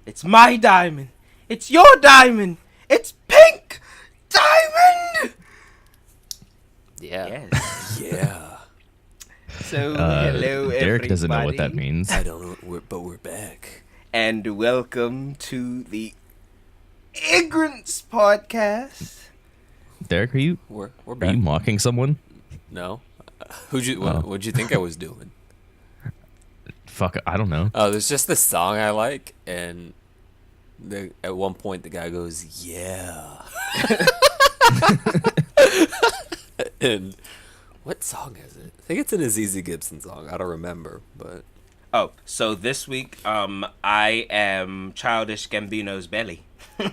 It's my diamond. It's your diamond. It's pink diamond. Yeah. Yes. Yeah. So hello, everybody. Derek doesn't know what that means. I don't know, but we're back. And welcome to the Ig'rance podcast. Derek, are you We're are back. you mocking someone? No. What'd Oh. you think I was doing? Fuck, I don't know. Oh, there's just this song I like, and at one point the guy goes, "Yeah." And what song is it? I think it's an Azizi Gibson song. I don't remember, but Oh, so this week, I am Childish Gambino's belly. oh,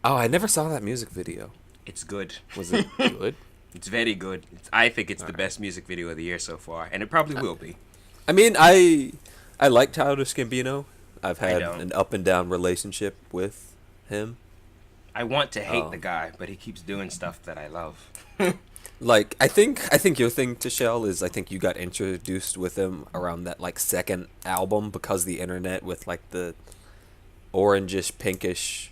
I never saw that music video. It's good. Was it good? It's very good. I think it's the best music video of the year so far, and it probably will be. I mean, I like Childish Gambino. I've had don't. an up and down relationship with him. I want to hate Oh. the guy, but he keeps doing stuff that I love. Like I think your thing, Tashel, is I think you got introduced with him around that like second album because the internet with like the orangish pinkish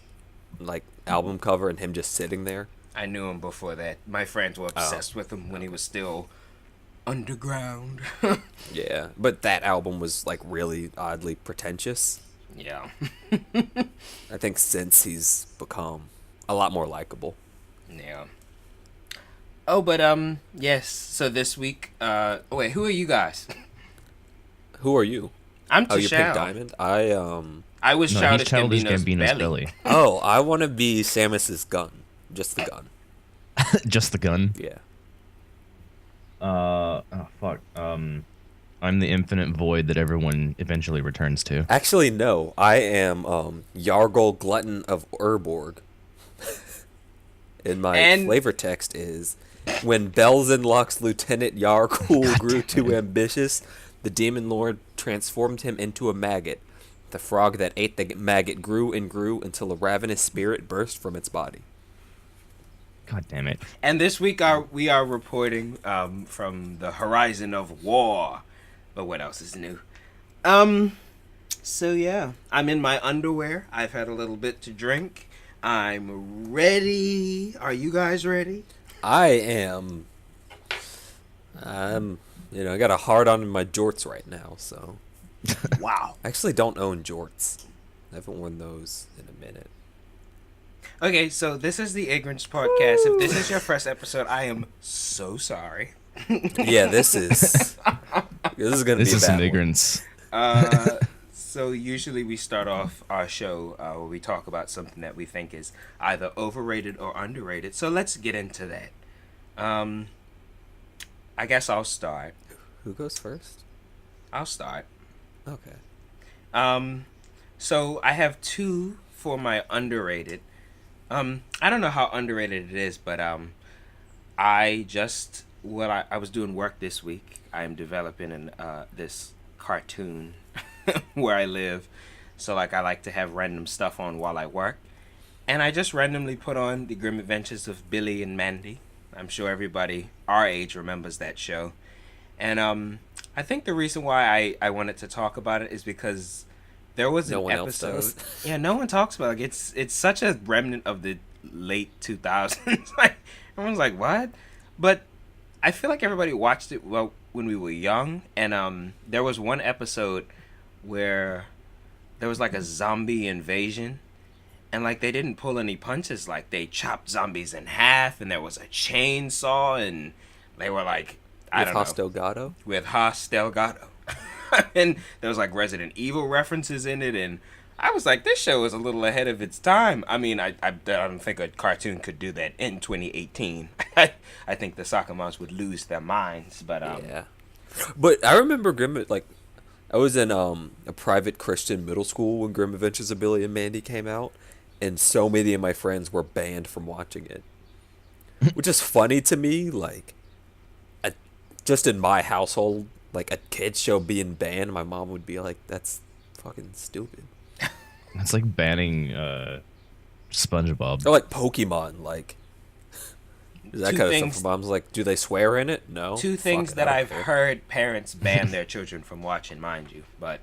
like album cover and him just sitting there. I knew him before that. My friends were obsessed with him when he was still underground. Yeah, but that album was like really oddly pretentious. Yeah. I think since he's become a lot more likable. Yeah. Oh, but yes. So this week, wait, who are you guys? Who are you? I'm Oh, you're Pink Tashel. Diamond. I was No, Childish he's Childish Gambino's, Gambino's belly. belly. Oh, I want to be Samus's gun. Just the gun. Just the gun. Yeah. Oh fuck. I'm the infinite void that everyone eventually returns to. Actually, no. I am Yargol Glutton of Urborg. And my And- flavor text is, when Belzenlock's Lieutenant Yargul grew too ambitious, the Demon Lord transformed him into a maggot. The frog that ate the maggot grew and grew until a ravenous spirit burst from its body. God damn it. And this week we are reporting from the horizon of war. But what else is new? So yeah, I'm in my underwear. I've had a little bit to drink. I'm ready. Are you guys ready? I am. I got a hard on in my jorts right now, so. Wow. I actually don't own jorts. I haven't worn those in a minute. Okay, so this is the Ig'rance podcast. If this is your first episode, I am so sorry. Yeah, this is gonna This be a is some bad one. ignorance. So usually we start off our show where we talk about something that we think is either overrated or underrated. So let's get into that. I guess I'll start. Who goes first? I'll start. Okay. So I have two for my underrated. I don't know how underrated it is, but I was doing work this week. I am developing this cartoon where I live, so like I like to have random stuff on while I work, and I just randomly put on the Grim Adventures of Billy and Mandy. I'm sure everybody our age remembers that show, and I think the reason why I wanted to talk about it is because there was No an one else episode. does. Yeah, no one talks about it. It's such a remnant of the late 2000s. Like everyone's like, what? But I feel like everybody watched it when we were young, and there was one episode where there was like a zombie invasion, and like they didn't pull any punches. Like they chopped zombies in half, and there was a chainsaw, and they were like, I With don't know, Hoss Delgado? with Haas Delgado. And there was like Resident Evil references in it, and I was like, this show is a little ahead of its time. I mean, I don't think a cartoon could do that in 2018. I think the soccer moms would lose their minds, but Yeah. But I remember I was in a private Christian middle school when Grim Adventures of Billy and Mandy came out, and so many of my friends were banned from watching it. Which is funny to me, like, just in my household, like a kid's show being banned, my mom would be like, that's fucking stupid. It's like banning SpongeBob. Or like Pokemon, like, that Two kind of things- stuff. Mom's like, do they swear in it? No. two Fuck things it, that I don't I've care. heard parents ban their children from watching, mind you. But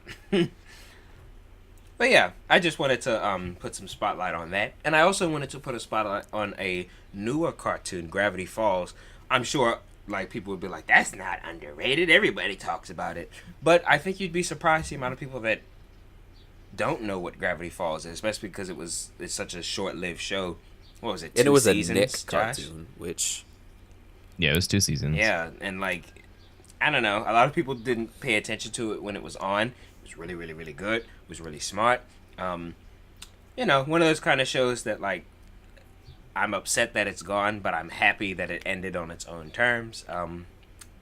But yeah, I just wanted to put some spotlight on that, and I also wanted to put a spotlight on a newer cartoon, Gravity Falls. I'm sure like people would be like, "That's not underrated. Everybody talks about it." But I think you'd be surprised the amount of people that don't know what Gravity Falls is, especially because it's such a short-lived show. What was it? And it was seasons, a Nick Josh? cartoon, which Yeah, it was 2 seasons. Yeah, and like, I don't know. A lot of people didn't pay attention to it when it was on. It was really, really, really good. It was really smart. You know, one of those kind of shows that like, I'm upset that it's gone, but I'm happy that it ended on its own terms.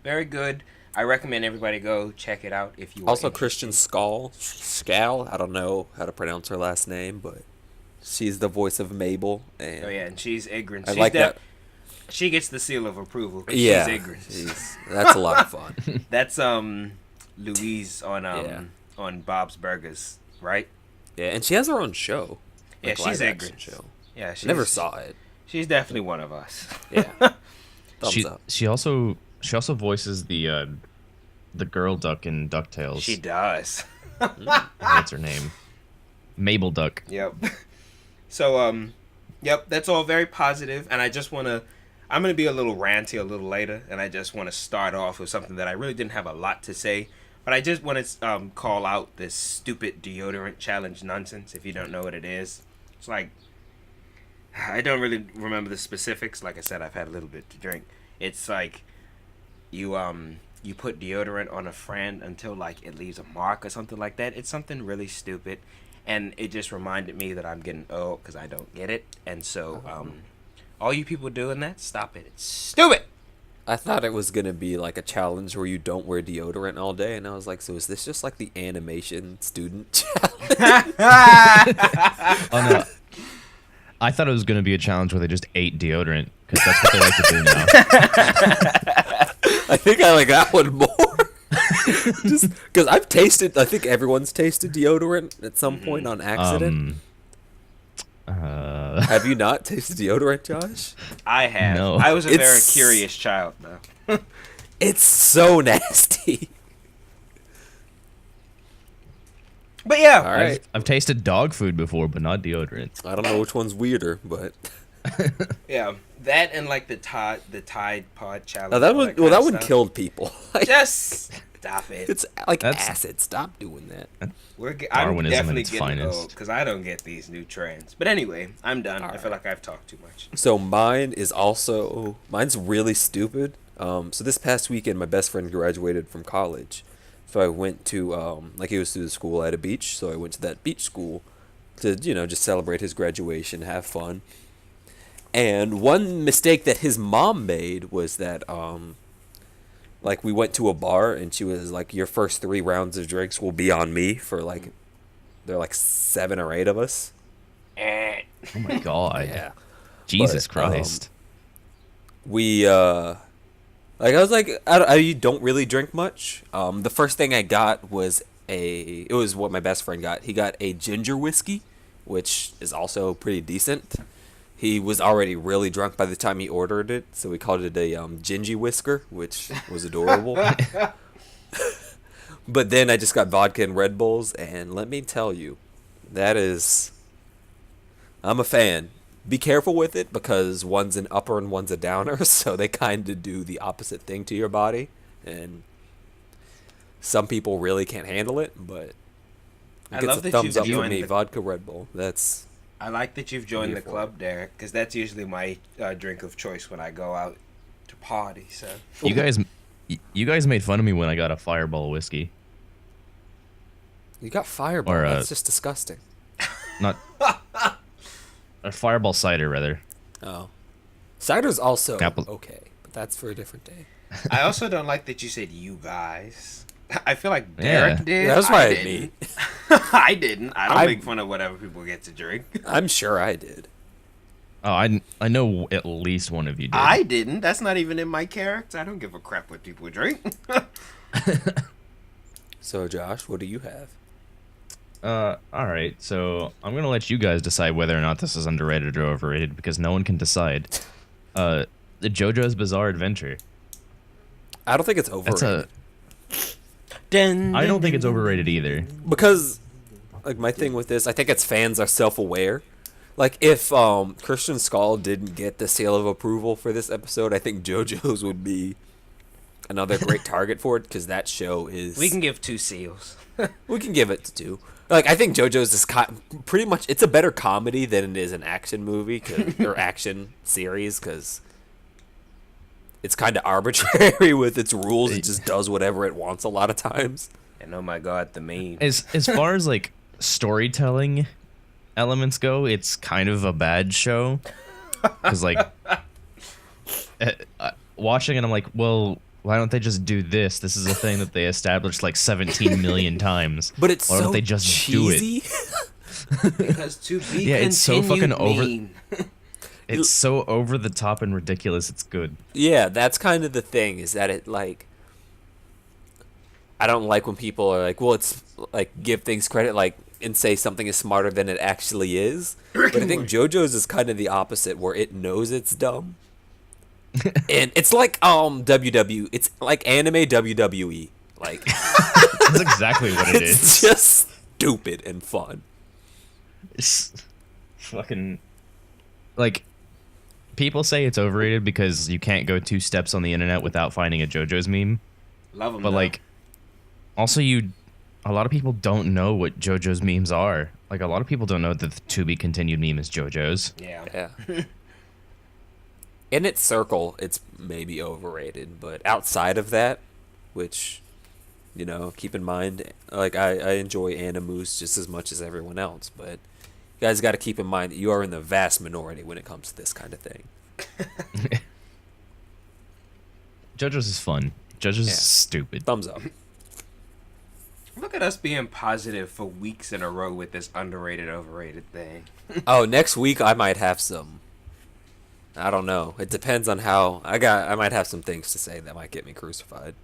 Very good. I recommend everybody go check it out if you are also interested. Christian Skal. I don't know how to pronounce her last name, but she's the voice of Mabel. And Oh yeah, and she's Ig'rance. I She's like that. She gets the seal of approval. 'Cause Yeah, she's Ig'rance. that's a lot of fun. That's Louise on Yeah. on Bob's Burgers, right? Yeah, and she has her own show. Yeah, she's live-action Ig'rance. show. Yeah, she's, Never saw it. She's definitely one of us. Yeah, thumbs She up. she also voices the girl duck in DuckTales. She does. What's her name? Mabel Duck. Yep. So yep, that's all very positive, and I'm gonna be a little ranty a little later, and I just want to start off with something that I really didn't have a lot to say, but I just want to call out this stupid deodorant challenge nonsense. If you don't know what it is, it's like, I don't really remember the specifics. Like I said, I've had a little bit to drink. It's like you put deodorant on a friend until like it leaves a mark or something like that. It's something really stupid, and it just reminded me that I'm getting old because I don't get it. And so all you people doing that, stop it. It's stupid. I thought it was gonna be like a challenge where you don't wear deodorant all day, and I was like, so is this just like the animation student challenge? Oh no. I thought it was going to be a challenge where they just ate deodorant because that's what they like to do now. I think I like that one more. Just because I think everyone's tasted deodorant at some point on accident. Have you not tasted deodorant, Josh? I have. No. I was a very It's- curious child, though. It's so nasty. But yeah, All right. I've tasted dog food before, but not deodorant. I don't know which one's weirder, but yeah, that and like the Tide Pod challenge. that all one, kind well, that of one stuff. killed people. Like, Just stop it. it's like That's- acid. Stop doing that. I'm Darwinism at definitely its getting finest. old because I don't get these new trends. But anyway, I'm done. I feel right. like I've talked too much. So mine's really stupid. So this past weekend, my best friend graduated from college. So I went to, like he was through the school at a beach. So I went to that beach school to, just celebrate his graduation, have fun. And one mistake that his mom made was that, like we went to a bar and she was like, your first 3 rounds of drinks will be on me for like, there are like 7 or 8 of us. Eh. Oh my god. Yeah. Jesus But, Christ. We like I was like I don't really drink much. The first thing I got was it was what my best friend got. He got a ginger whiskey, which is also pretty decent. He was already really drunk by the time he ordered it, so we called it a gingy whisker, which was adorable. But then I just got vodka and Red Bulls, and let me tell you, I'm a fan. Be careful with it because one's an upper and one's a downer, so they kind of do the opposite thing to your body, and some people really can't handle it, but I it gets love a that thumbs you've up from joined me. the- Vodka Red Bull. I like that you've joined the Beautiful. club, Derek, because that's usually my drink of choice when I go out to party. So You guys made fun of me when I got a Fireball whiskey. You got Fireball. Or, That's just disgusting. Not a Fireball cider rather. Oh, cider's also Apple- okay, but that's for a different day. I also don't like that you said "you guys." I feel like Yeah. Derek did. That's what I didn't. mean. I didn't. I don't I- make fun of whatever people get to drink. I'm sure I did. Oh, I know at least one of you did. I didn't. That's not even in my character. I don't give a crap what people drink. So, Josh, what do you have? All right. So I'm gonna let you guys decide whether or not this is underrated or overrated because no one can decide. The JoJo's Bizarre Adventure. I don't think it's That's overrated I don't think it's overrated either. because like my thing with this, I think its fans are self-aware. Like if Christian Skull didn't get the seal of approval for this episode, I think JoJo's would be another great target for it because that show is. We can give 2 seals. We can give it to 2. Like I think JoJo's is pretty much it's a better comedy than it is an action movie or action series because it's kind of arbitrary with its rules. It just does whatever it wants a lot of times. And oh my god, the meme. As far as like storytelling elements go, it's kind of a bad show. Because like watching it, I'm like, well, why don't they just do this? This is a thing that they established like 17 million times. But it's why so don't they just cheesy. do it? Because to be Yeah, it's so fucking over. mean. It's so over the top and ridiculous. It's good. Yeah, that's kind of the thing is that it like I don't like when people are like, well, it's like give things credit like and say something is smarter than it actually is. But I think JoJo's is kind of the opposite where it knows it's dumb. And it's like it's like anime WWE. Like That's exactly what it it's is. just stupid and fun. It's fucking like people say it's overrated because you can't go 2 steps on the internet without finding a JoJo's meme. Love them. But like also a lot of people don't know what JoJo's memes are. Like a lot of people don't know that the to be continued meme is JoJo's. Yeah. In its circle, it's maybe overrated, but outside of that, which, you know, keep in mind, like I enjoy Animus just as much as everyone else, but you guys got to keep in mind that you are in the vast minority when it comes to this kind of thing. JoJo's is fun. JoJo's is stupid. Thumbs up. Look at us being positive for weeks in a row with this underrated, overrated thing. Oh, next week I might have some. I don't know. It depends on how I might have some things to say that might get me crucified.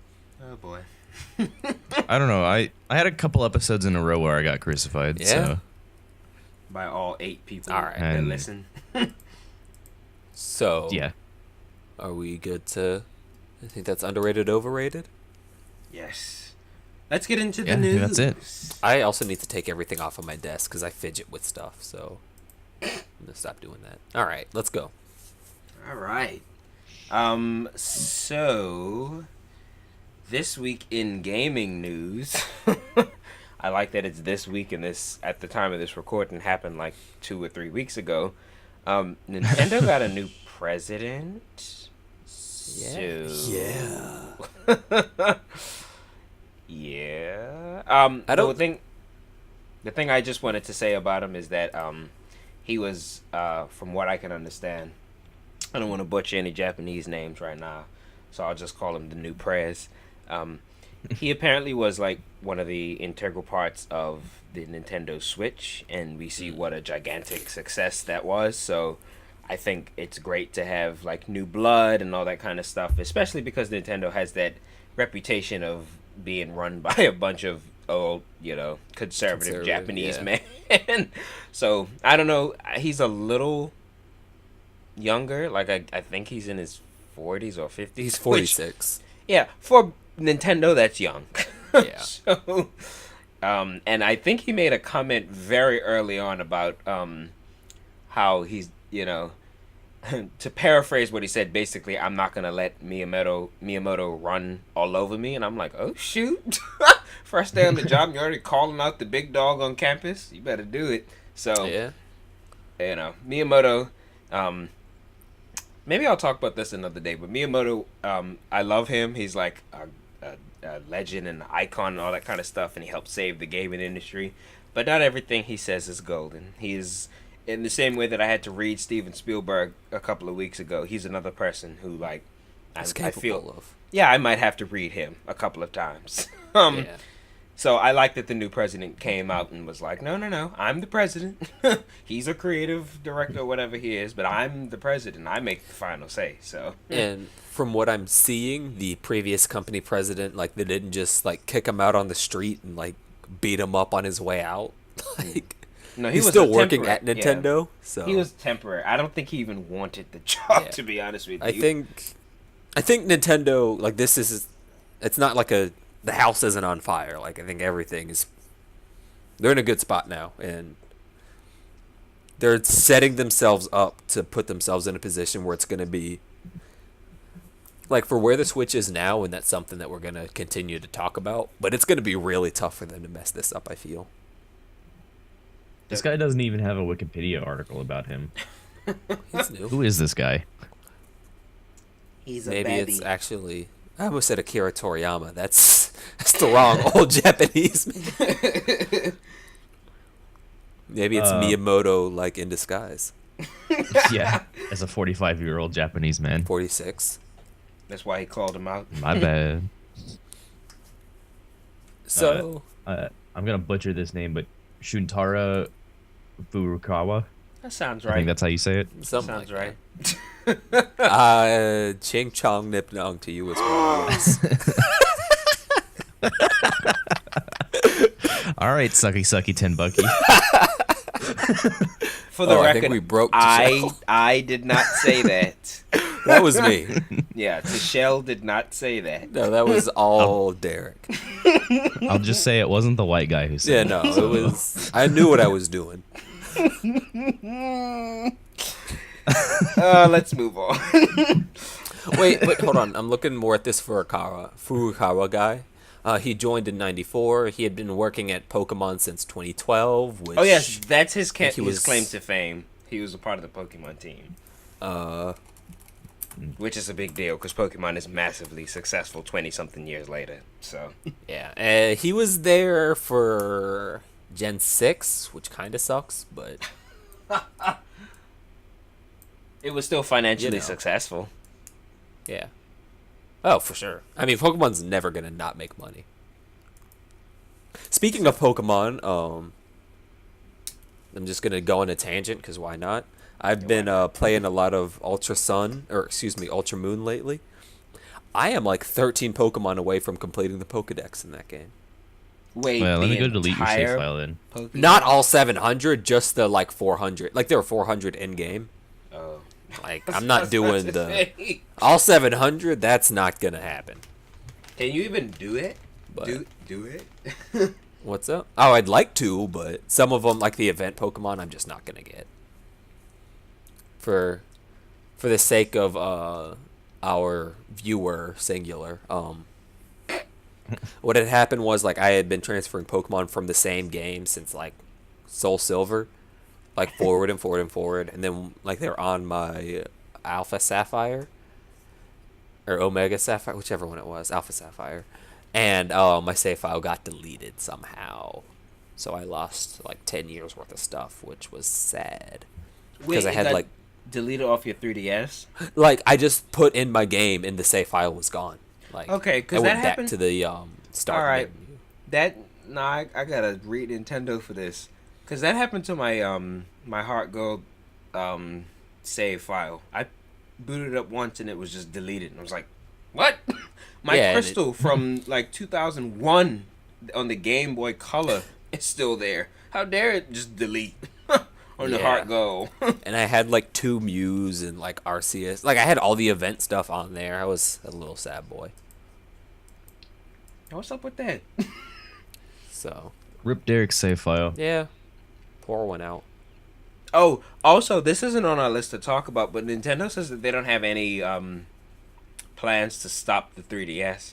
Oh boy. I don't know. I had a couple episodes in a row where I got crucified. Yeah? So By all 8 people All right. that And- listen. So, yeah. are we good to I think that's underrated, overrated? Yes. Let's get into the Yeah, I news. think that's it. I also need to take everything off of my desk because I fidget with stuff, so I'm gonna stop doing that. All right, let's go. All right. So this week in gaming news, I like that it's this week and this at the time of this recording happened like 2 or 3 weeks ago. Nintendo got a new president. Yeah. Yeah. I don't The thing I just wanted to say about him is that he was, from what I can understand, I don't want to butcher any Japanese names right now, so I'll just call him the new Prez. He apparently was like one of the integral parts of the Nintendo Switch, and we see what a gigantic success that was. So I think it's great to have like new blood and all that kind of stuff, especially because Nintendo has that reputation of being run by a bunch of old, conservative Japanese yeah. men. So I don't know. He's a little younger. Like I think he's in his 40s or 50s. He's which- 46. yeah, for Nintendo, that's young. Yeah. So, and I think he made a comment very early on about how he's, to paraphrase what he said, basically, I'm not gonna let Miyamoto run all over me, and I'm like, oh shoot, first day on the job, you're already calling out the big dog on campus. You better do it. So, Yeah. Miyamoto. Maybe I'll talk about this another day, but Miyamoto, I love him. He's like a legend and an icon and all that kind of stuff, and he helped save the gaming industry. But not everything he says is golden. He's in the same way that I had to read Steven Spielberg a couple of weeks ago. He's another person who, like, I feel, of. yeah, I might have to read him a couple of times. Yeah. So I like that the new president came out and was like, no, I'm the president. He's a creative director or whatever he is, but I'm the president. I make the final say. So And from what I'm seeing, the previous company president, like, they didn't just, like, kick him out on the street and, like, beat him up on his way out. Like, no, he's was still a working temporary- at Nintendo, so... He was temporary. I don't think he even wanted the job, Yeah. to be honest with you. I think Nintendo, like, it's not like the house isn't on fire. Like, I think everything is They're in a good spot now, and they're setting themselves up to put themselves in a position where it's going to be like for where the Switch is now, and that's something that we're going to continue to talk about. But it's going to be really tough for them to mess this up, I feel. This guy doesn't even have a Wikipedia article about him. He's new. Who is this guy? He's a Maybe baby. it's actually. I almost said Akira Toriyama. That's the wrong old Japanese man. Maybe it's Miyamoto, like, in disguise. Yeah, as a 45-year-old Japanese man. 46. That's why he called him out. My bad. So. I'm gonna butcher this name, but Shuntara Furukawa. That sounds I think right. that's how you say it. Something Sounds like right. Ching Chong Nip Nong to you as well. Yes. All right, sucky sucky Tenbucky. For the I record, think we broke I Tashel. did not say that. That was me. Yeah, Tashel did not say that. No, that was all Derek. I'll just say it wasn't the white guy who Yeah, said no, it was. I knew what I was doing. Let's move on. Wait, hold on. I'm looking more at this Furukawa guy. He joined in '94. He had been working at Pokemon since 2012. Which, Oh yes, that's his he his was- claim to fame. He was a part of the Pokemon team, which is a big deal because Pokemon is massively successful 20-something years later. So yeah, he was there for Gen 6, which kind of sucks, but it was still financially You know. successful. yeah. Oh, for sure. I mean, Pokemon's never gonna not make money. Speaking of Pokemon, I'm just gonna go on a tangent because why not? I've been playing a lot of Ultra Moon lately. I am like 13 Pokemon away from completing the Pokedex in that game. Wait, Well, let the me go delete your save entire file then. Pokemon? Not all 700, just the like 400. Like there were 400 in game. Oh. Like I'm not doing the Say. all 700. That's not gonna happen. Can you even do it? But- Do it? What's up? Oh, I'd like to, but some of them, like the event Pokemon, I'm just not gonna get. For the sake of our viewer singular, what had happened was like I had been transferring Pokemon from the same game since like Soul Silver, like forward and forward and forward, and then like they're on my Alpha Sapphire or Omega Sapphire, whichever one it was, Alpha Sapphire. And my save file got deleted somehow. So I lost like 10 years worth of stuff, which was sad. Because I it had got like deleted off your 3DS. I just put in my game and the save file was gone. Like Okay, 'cause I went that back happened- to the start All right. menu. I gotta read Nintendo for this, cause that happened to my my Heart Gold save file. I booted it up once and it was just deleted. And I was like, what? My Yeah, and crystal from like 2001 on the Game Boy Color is still there. How dare it just delete on the Yeah. Heart Gold? And I had like 2 Mews and like Arceus. Like I had all the event stuff on there. I was a little sad boy. What's up with that? So Rip Derek's save file. yeah, pour one out. Oh, also, this isn't on our list to talk about, but Nintendo says that they don't have any plans to stop the 3DS.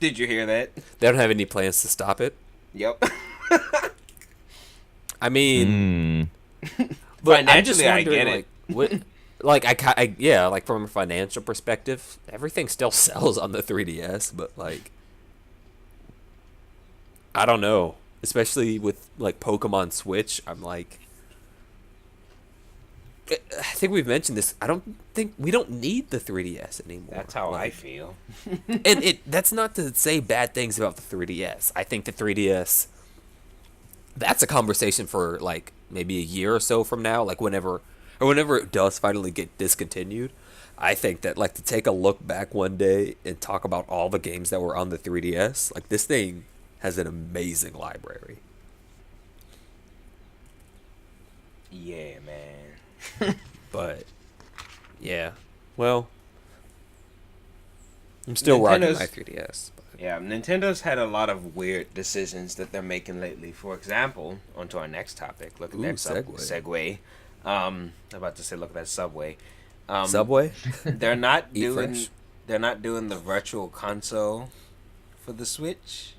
Did you hear that? They don't have any plans to stop it. Yep. I mean, but I'm just Financially, I wondering, get it. like, what, like yeah, like from a financial perspective, everything still sells on the 3DS, but like, I don't know, especially with like Pokemon Switch, I'm like, I think we've mentioned this. I don't think we don't need the 3DS anymore. That's how I Like, feel. and that's not to say bad things about the 3DS. I think the 3DS, that's a conversation for like maybe a year or so from now, like whenever it does finally get discontinued. I think that like to take a look back one day and talk about all the games that were on the 3DS, like this thing has an amazing library. Yeah, man. But yeah, well, I'm still rocking Nintendo's- my 3DS. But Yeah, Nintendo's had a lot of weird decisions that they're making lately. For example, onto our next topic. Look at Ooh, that segue. segue. I'm about to say, look at that Subway. Subway? They're not Eat doing. fresh? They're not doing the virtual console for the Switch.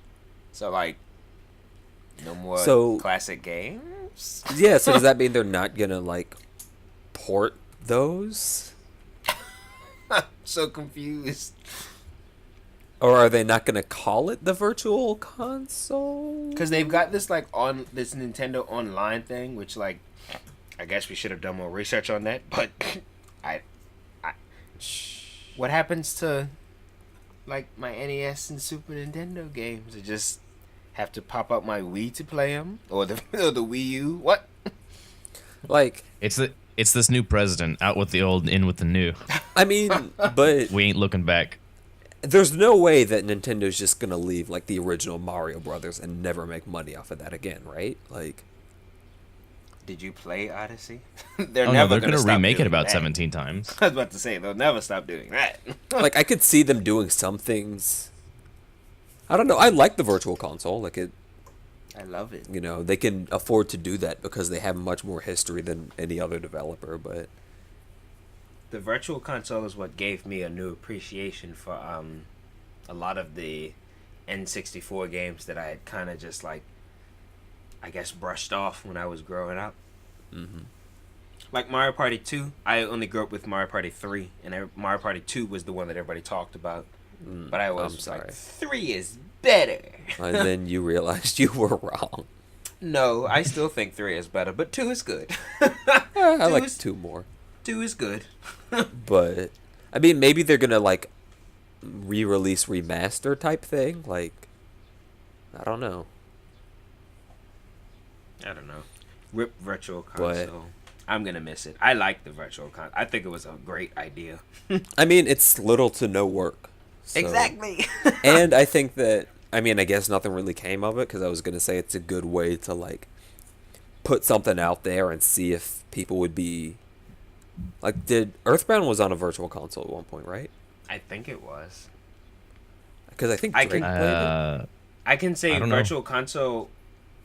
So like, no more So- classic games. Yeah, so does that mean they're not gonna like port those? So confused. Or are they not gonna call it the virtual console? Because they've got this like on this Nintendo Online thing, which like, I guess we should have done more research on that. But I what happens to like my NES and Super Nintendo games? I just have to pop up my Wii to play them, or the or the Wii U. What? Like, It's this new president, out with the old, in with the new. I mean, but We ain't looking back. there's no way that Nintendo's just gonna leave like the original Mario Brothers and never make money off of that again, right? Like, Did you play Odyssey? They're gonna stop remake it doing about that. 17 times. I was about to say they'll never stop doing that. like I could see them doing some things. I don't know. I like the virtual console. Like it, I love it. you know, they can afford to do that because they have much more history than any other developer. But The virtual console is what gave me a new appreciation for a lot of the N64 games that I had kind of just like, I guess, brushed off when I was growing up. Like Mario Party 2, I only grew up with Mario Party 3, and Mario Party 2 was the one that everybody talked about. But I was I'm sorry. like, 3 is better. and then you realized you were wrong. No, I still think 3 is better, but 2 is good. I like is- 2 more. 2 is good. But I mean, maybe they're gonna like re-release remaster type thing. Like, I don't know. I don't know. Rip virtual But- console. I'm gonna miss it. I like the virtual console. I think it was a great idea. I mean, it's little to no work. so- Exactly. And I think that, I mean, I guess nothing really came of it because I was gonna say it's a good way to like put something out there and see if people would be like. Did Earthbound was on a virtual console at one point, right? I think it was. Because I think I Drake can- played it. I can say I don't know. virtual console.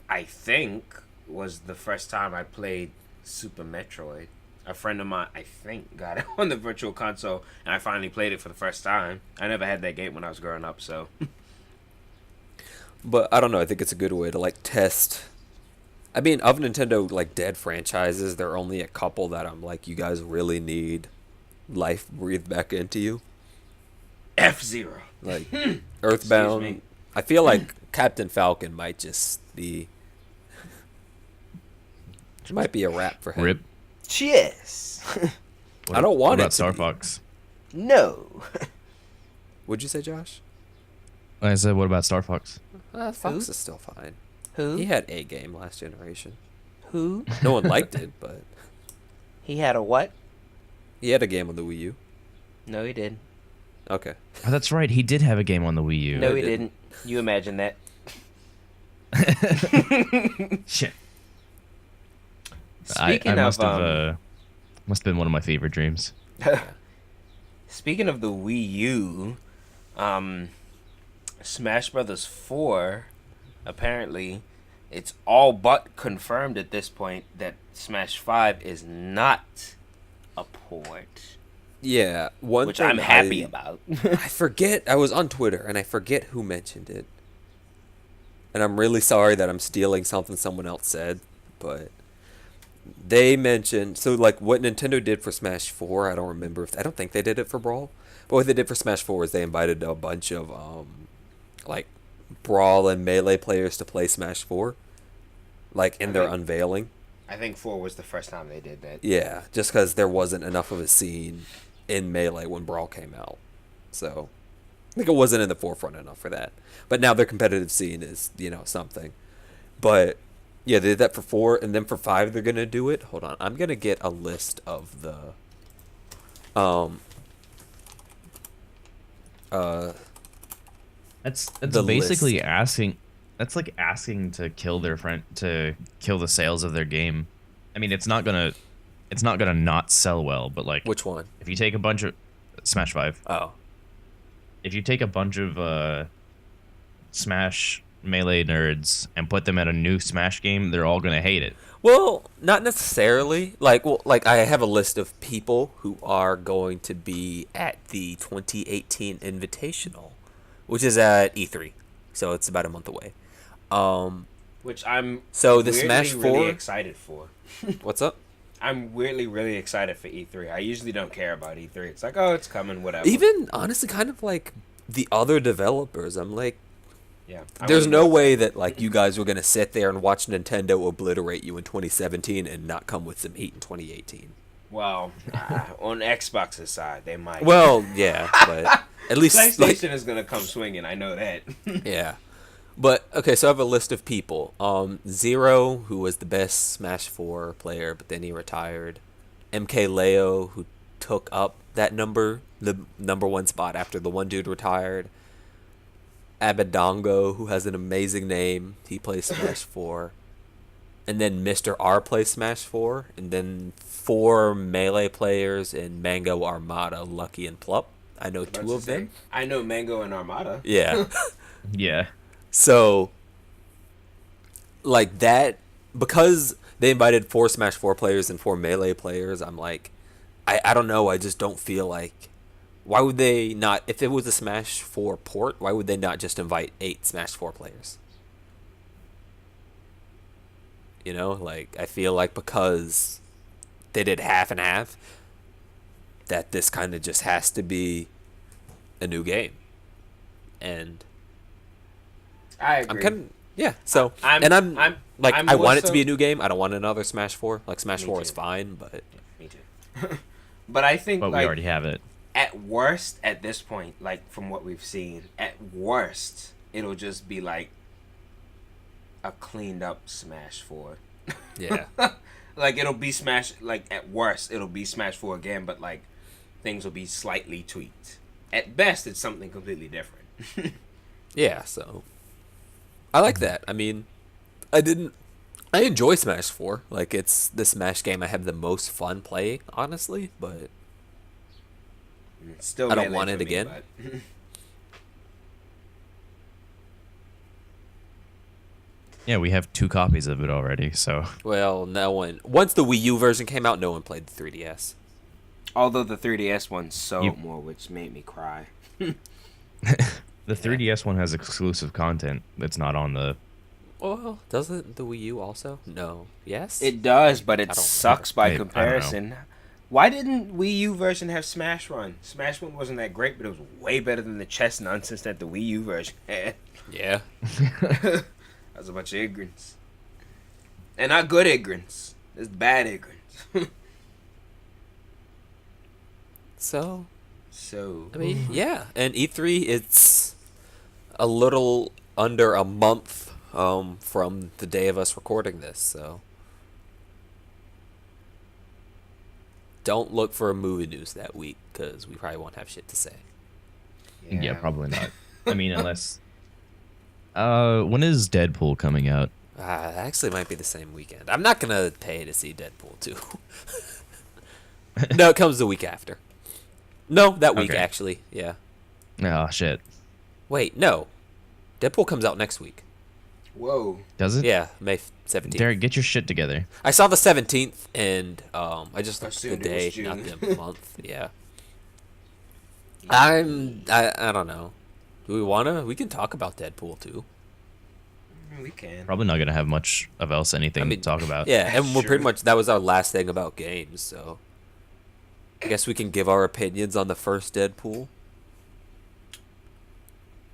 I think was the first time I played Super Metroid. A friend of mine, I think, got it on the virtual console, and I finally played it for the first time. I never had that game when I was growing up, so But I don't know. I think it's a good way to like test. I mean, of Nintendo like dead franchises, there are only a couple that I'm like, you guys really need life breathed back into you. F-Zero. Like me. Earthbound. I feel like Captain Falcon might just be. It might be a wrap for him. Rip. Cheers. I don't want what it about to Star be. Fox? No. Would you say, Josh? I said, what about Star Fox? Fox is still fine. Who? He had a game last generation. Who? No one liked it, but He had a what? he had a game on the Wii U. No, he didn't. Okay. Oh, that's right. He did have a game on the Wii U. No, he didn't. didn't. You imagine that. Shit. Speaking I of must have been one of my favorite dreams. speaking of the Wii U, Smash Brothers 4, apparently, it's all but confirmed at this point that Smash 5 is not a port, Yeah, one which thing I'm happy I- about. I forget. I was on Twitter and I forget who mentioned it. And I'm really sorry that I'm stealing something someone else said, but they mentioned like what Nintendo did for Smash 4. I don't remember I don't think they did it for Brawl, but what they did for Smash 4 is they invited a bunch of like Brawl and Melee players to play Smash 4, like in their Okay. unveiling. I think 4 was the first time they did that. Yeah, just because there wasn't enough of a scene in Melee when Brawl came out. So, I think it wasn't in the forefront enough for that. But now their competitive scene is, something. But, yeah, they did that for 4, and then for 5 they're going to do it. Hold on, I'm going to get a list of the... That's The basically list. asking. That's like asking to kill their friend, to kill the sales of their game. I mean, it's not gonna not sell well, but like Which one? if you take a bunch of Smash 5, Oh. if you take a bunch of Smash Melee nerds and put them at a new Smash game, they're all gonna hate it. Well, not necessarily. Like I have a list of people who are going to be at the 2018 Invitational, which is at E3, so it's about a month away. Which I'm So the weirdly Smash 4 really excited for. What's up? I'm weirdly really excited for E3. I usually don't care about E3. It's like, oh, it's coming, whatever. Even honestly, kind of like the other developers, I'm like, yeah, there's no way that like you guys were gonna sit there and watch Nintendo obliterate you in 2017 and not come with some heat in 2018. Well, on Xbox's side, they might. Well, yeah, but at least PlayStation is gonna come swinging. I know that. yeah. But okay, so I have a list of people. Zero, who was the best Smash 4 player, but then he retired. MK Leo, who took up that the number one spot after the one dude retired. Abadongo, who has an amazing name. He plays Smash 4. And then Mr. R plays Smash 4. And then 4 Melee players in Mango, Armada, Lucky, and Plup. I know 2 of them. I know Mango and Armada. Yeah. Yeah. So, like that, because they invited 4 Smash 4 players and 4 Melee players, I'm like, I don't know, I just don't feel like, why would they not, if it was a Smash 4 port, why would they not just invite 8 Smash 4 players? You know, like, I feel like because they did half and half, that this kind of just has to be a new game. And I agree. I'm kind of, yeah. So I'm like, I'm I more want it to so- be a new game. I don't want another Smash 4. Like Smash Me 4 is too. fine, but Me too. But I think But we like already have it. at worst, at this point, like from what we've seen, at worst, it'll just be like a cleaned up Smash 4. yeah, Like it'll be Smash. Like at worst, it'll be Smash 4 again, but like things will be slightly tweaked. At best, it's something completely different. yeah. So I like that. I mean, I enjoy Smash 4. Like it's the Smash game I have the most fun playing, honestly. But Still, I don't Melee want for it me, again. but- Yeah, we have 2 copies of it already, so well, no one. Once the Wii U version came out, no one played the 3DS. Although the 3DS one sold You- more, which made me cry. the 3DS one has exclusive content that's not on the. Well, doesn't the Wii U also? No. Yes. It does, but I it don't sucks by I don't know. comparison. Why didn't Wii U version have Smash Run? Smash Run wasn't that great, but it was way better than the chess nonsense that the Wii U version had. Yeah. That was a bunch of ignorance. And not good ignorance. It's bad ignorance. So So, I mean, yeah, and E3, it's a little under a month from the day of us recording this, so don't look for movie news that week because we probably won't have shit to say. Yeah, probably not. I mean, unless. When is Deadpool coming out? Actually, it might be the same weekend. I'm not gonna pay to see Deadpool 2. No, it comes the week after. No, that week Okay. actually. Yeah. Oh shit. Wait, no. Deadpool comes out next week. Whoa. Does it? Yeah, May 17th. Derek, get your shit together. I saw the 17th, and I just looked at the Assumed it day, was not June. the month. Yeah. I don't know. Do we wanna? We can talk about Deadpool too. We can. Probably not gonna have much of else anything I mean, to talk about. Yeah, and we're Sure. pretty much that was our last thing about games. So I guess we can give our opinions on the first Deadpool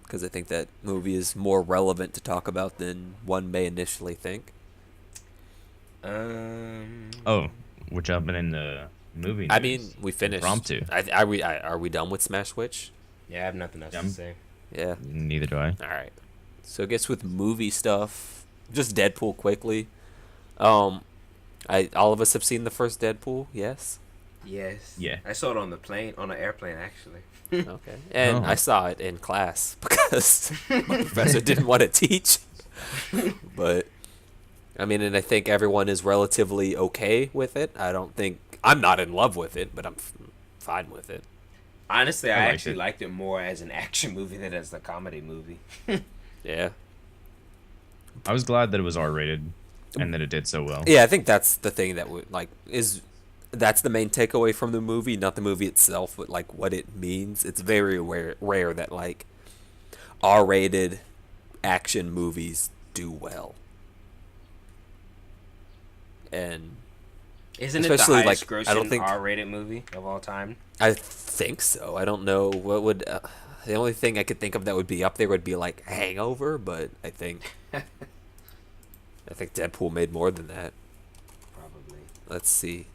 because I think that movie is more relevant to talk about than one may initially think. Oh, we're jumping in the movie. I news. mean, we finished. Impromptu. Are we done with Smash Switch? Yeah, I have nothing else to Yum. say. Yeah. Neither do I. All right. So I guess with movie stuff, just Deadpool quickly. All of us have seen the first Deadpool, yes. Yes. Yeah. I saw it on the plane, on an airplane, actually. Okay. And Oh. I saw it in class because my professor didn't want to teach. But I mean, and I think everyone is relatively okay with it. I'm not in love with it, but I'm fine with it. Honestly, I I liked actually it. liked it more as an action movie than as a comedy movie. Yeah. I was glad that it was R-rated and that it did so well. Yeah, I think that's the thing that would like is that's the main takeaway from the movie, not the movie itself, but like what it means. It's very rare that like R-rated action movies do well. And Isn't it the especially like highest I don't grossing think R-rated movie of all time? I think so. I don't know what would the only thing I could think of that would be up there would be like Hangover, but I think Deadpool made more than that. Probably. Let's see.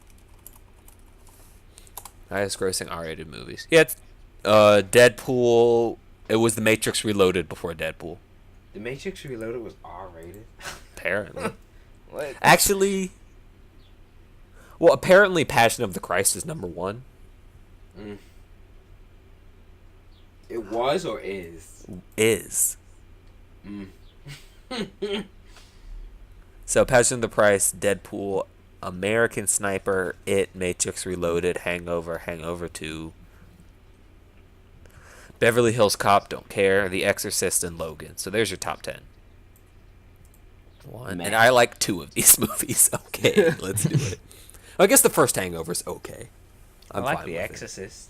Highest grossing R-rated movies. Yeah, it's, Deadpool. It was The Matrix Reloaded before Deadpool. The Matrix Reloaded was R-rated. Apparently. What? Actually, well, apparently Passion of the Christ is number 1. Mm. It was or is? Is. Mm. So Passion of the Christ, Deadpool, American Sniper, It, Matrix Reloaded, Hangover, Hangover 2, Beverly Hills Cop, Don't Care, The Exorcist, and Logan. So there's your top 10. One. Man. And I like 2 of these movies. Okay, let's do it. I guess the first Hangover's okay. I I'm like fine The with it. Exorcist.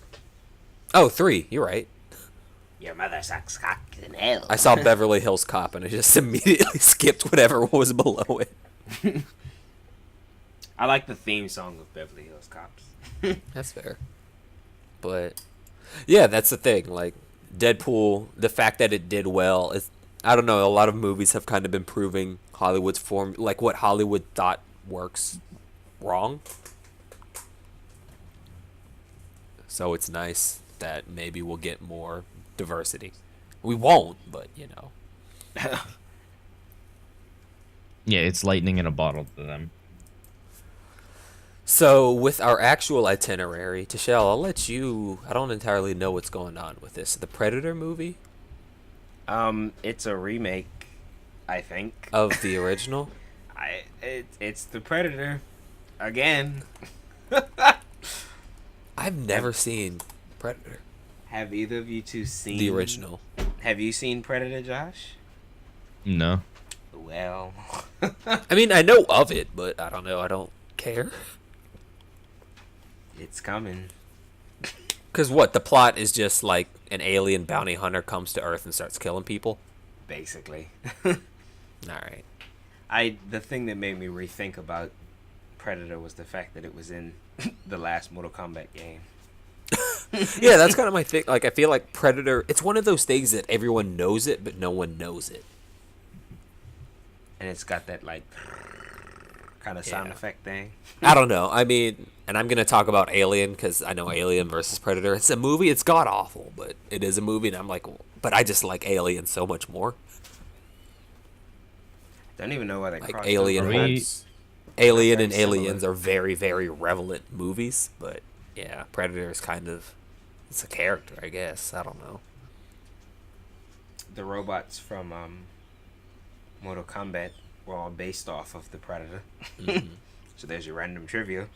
Oh, 3. You're right. Your mother sucks cock in hell. I saw Beverly Hills Cop and I just immediately skipped whatever was below it. I like the theme song of Beverly Hills Cops. That's fair. But yeah, that's the thing. Like Deadpool, the fact that it did well is I don't know, a lot of movies have kind of been proving Hollywood's form like what Hollywood thought works wrong. So it's nice that maybe we'll get more diversity. We won't, but you know. Yeah, it's lightning in a bottle to them. So with our actual itinerary, Tashel, I'll let you. I don't entirely know what's going on with this. The Predator movie It's a remake, I think. of the original. It's the Predator, again. I've never seen Predator, Have either of you two seen the original. Have you seen Predator, Josh? No. Well, I mean, I know of it, but I don't know. I don't care. it's coming. Because what? The plot is just like an alien bounty hunter comes to Earth and starts killing people. Basically. All right. The thing that made me rethink about Predator was the fact that it was in the last Mortal Kombat game. Yeah, that's kind of my thing. Like, I feel like Predator. It's one of those things that everyone knows it, but no one knows it. And it's got that like kind of sound Yeah. effect thing. I don't know. I mean, and I'm gonna talk about Alien because I know Alien versus Predator. It's a movie. It's god awful, but it is a movie, and I'm like, but I just like Alien so much more. Don't even know why they Like crossed Alien, over. Are we- holds, Alien very and similar. Aliens are very, very relevant movies, but yeah, Predator is kind of it's a character, I guess. I don't know. The robots from Mortal Kombat were all based off of the Predator. Mhm. So there's your random trivia.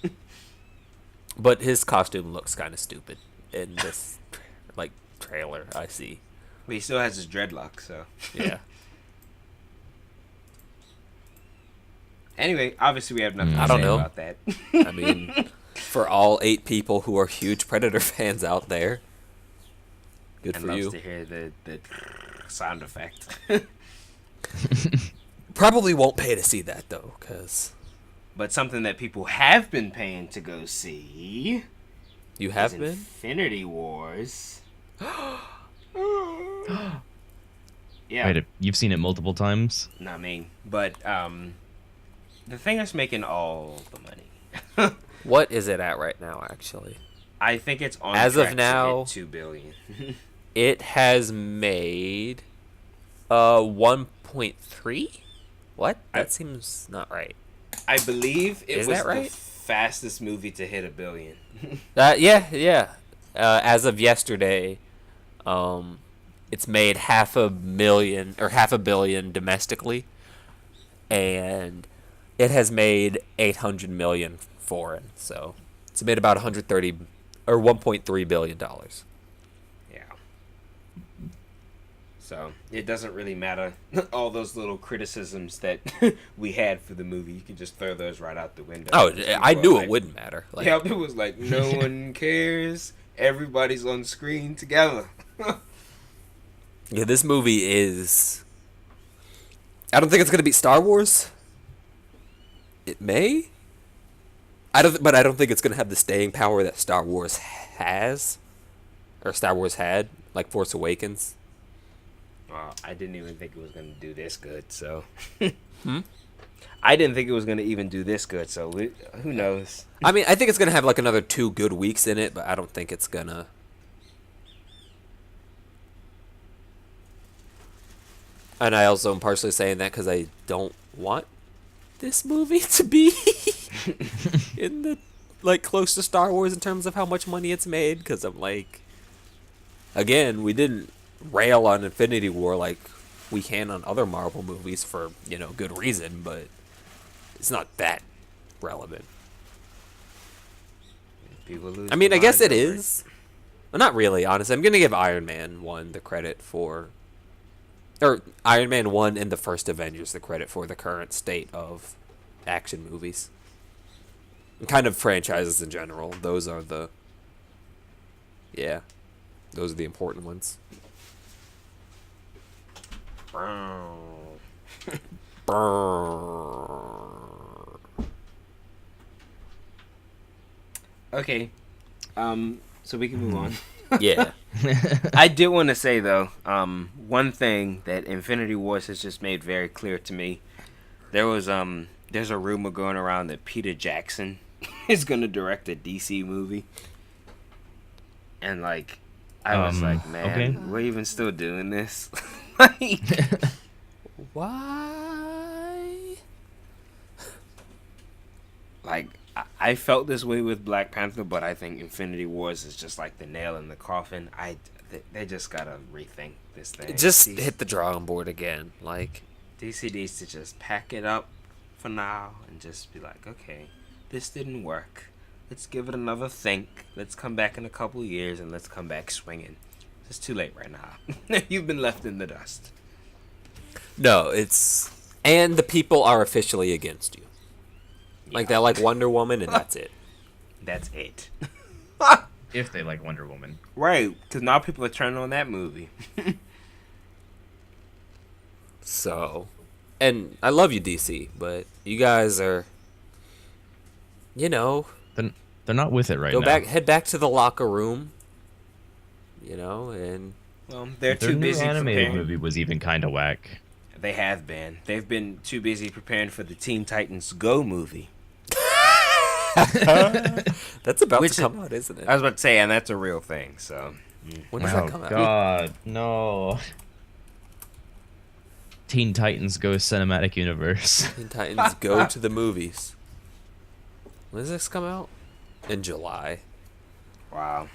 But his costume looks kind of stupid in this like trailer. I see. But he still has his dreadlocks, so. Yeah. Anyway, obviously we have nothing to I don't say know. about that. I mean, for all 8 people who are huge Predator fans out there, good And for loves you. to hear the sound effect. Probably won't pay to see that though, because But something that people have been paying to go see you have is been. Infinity Wars. Yeah, Wait, you've seen it multiple times? not me. But the thing that's making all the money. What is it at right now? Actually, I think it's on As of track to now- hit 2 billion. it has made 1.3. What? That seems not right. I believe it Is was that right? the fastest movie to hit 1 billion. Yeah. As of yesterday, it's made half a billion domestically, and it has made 800 million foreign. So it's made about 130 or 1.3 billion dollars. Yeah. So it doesn't really matter all those little criticisms that we had for the movie. You can just throw those right out the window. Oh, I knew like, it wouldn't matter. Like, yeah, it was like no one cares. Everybody's on screen together. yeah, this movie is. I don't think it's gonna be Star Wars. It may. But I don't think it's gonna have the staying power that Star Wars has, or Star Wars had, like Force Awakens. I didn't even think it was gonna do this good. So, Hmm? I didn't think it was gonna even do this good. So who knows? I mean, I think it's gonna have like another 2 good weeks in it, but I don't think it's gonna. And I also am partially saying that because I don't want this movie to be in the like close to Star Wars in terms of how much money it's made. Because I'm like, again, we didn't rail on Infinity War like we can on other Marvel movies for good reason, but it's not that relevant. People lose I mean, their I guess it minds over is. Well, not really, honestly. I'm gonna give Iron Man 1 the credit for, or Iron Man 1 and the first Avengers the credit for the current state of action movies. And kind of franchises in general. Those are the important ones. Okay, so we can move on. Yeah. I did want to say though, one thing that Infinity Wars has just made very clear to me. There's a rumor going around that Peter Jackson is going to direct a DC movie, and like, I was like, man, okay. we're even still doing this. Like, Why? like I felt this way with Black Panther, but I think Infinity Wars is just like the nail in the coffin. They just gotta rethink this thing. Just hit the drawing board again. Like, DC needs to just pack it up for now and just be like, okay, this didn't work. Let's give it another think. Let's come back in a couple of years and let's come back swinging. It's too late right now. You've been left in the dust. no, and the people are officially against you. Like, they like Wonder Woman, and that's it. That's it. If they like Wonder Woman. Right, because now people are turning on that movie. So, and I love you, DC, but you guys are, They're not with it right now. head back to the locker room, and Well, they're Their too new busy animated preparing. movie was even kind of whack. They have been. They've been too busy preparing for the Teen Titans Go movie. that's about Which to come out, isn't it? I was about to say, and that's a real thing, so. When does that come out? God, no. Teen Titans Go Cinematic Universe. Teen Titans Go to the movies. When does this come out? In July. Wow.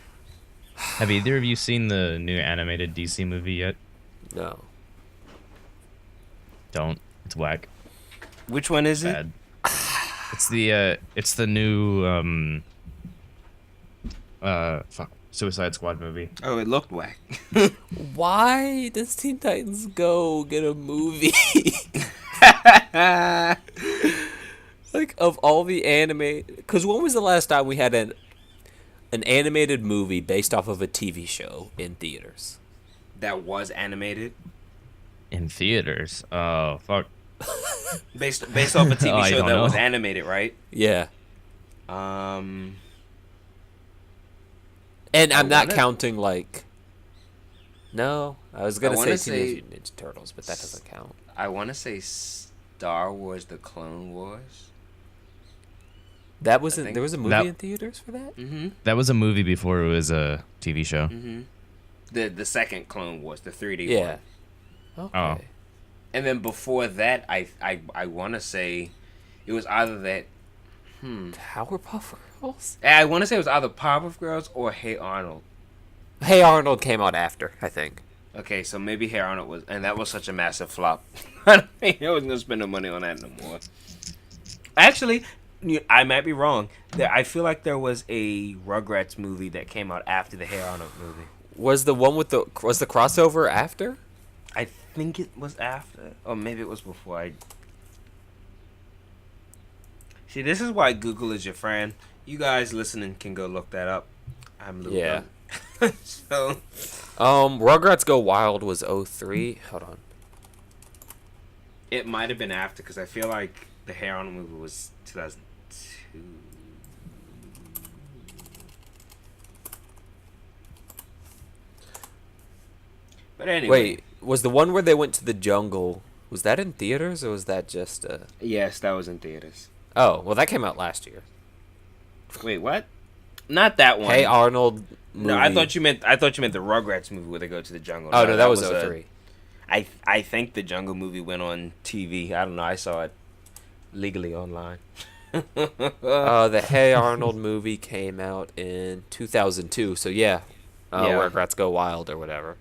Have either of you seen the new animated DC movie yet? No. Don't. It's whack. Which one is it? Bad. It's the new Suicide Squad movie. Oh, it looked whack. Why does Teen Titans Go get a movie? Like, of all the anime, because when was the last time we had an animated movie based off of a TV show in theaters? That was animated? In theaters. Oh, fuck. Based off a TV Oh, I show don't that know. was animated, right? Yeah. Um, And I'm not wanna- counting, like... No, I was going to say wanna Teenage say- Mutant Ninja Turtles, but that doesn't count. I want to say Star Wars: The Clone Wars. That wasn't... think There was a movie that- in theaters for that? Mm-hmm. That was a movie before it was a TV show. Mm-hmm. The second Clone Wars, the 3D Yeah. one. Okay. Oh. And then before that, I want to say it was either that. Powerpuff Girls? I want to say it was either Powerpuff Girls or Hey Arnold. Hey Arnold came out after, I think. Okay, so maybe Hey Arnold was, and that was such a massive flop. I wasn't gonna spend no money on that no more. Actually, I might be wrong. I feel like there was a Rugrats movie that came out after the Hey Arnold movie. Was the crossover after? I think it was after, or maybe it was before. I see. This is why Google is your friend. You guys listening can go look that up. I'm Luke. Yeah. So Rugrats Go Wild was '03. Hold on. it might have been after because I feel like the Hair on movie was 2002. But anyway, Wait, was the one where they went to the jungle? Was that in theaters or was that just? yes, that was in theaters. Oh, well, that came out last year. Wait, what? Not that one. Hey Arnold. Movie. No, I thought you meant the Rugrats movie where they go to the jungle. Oh no, that was a- 03. I think the Jungle movie went on TV. I don't know. I saw it legally online. The Hey Arnold movie came out in 2002. So yeah, Yeah. Rugrats Go Wild or whatever.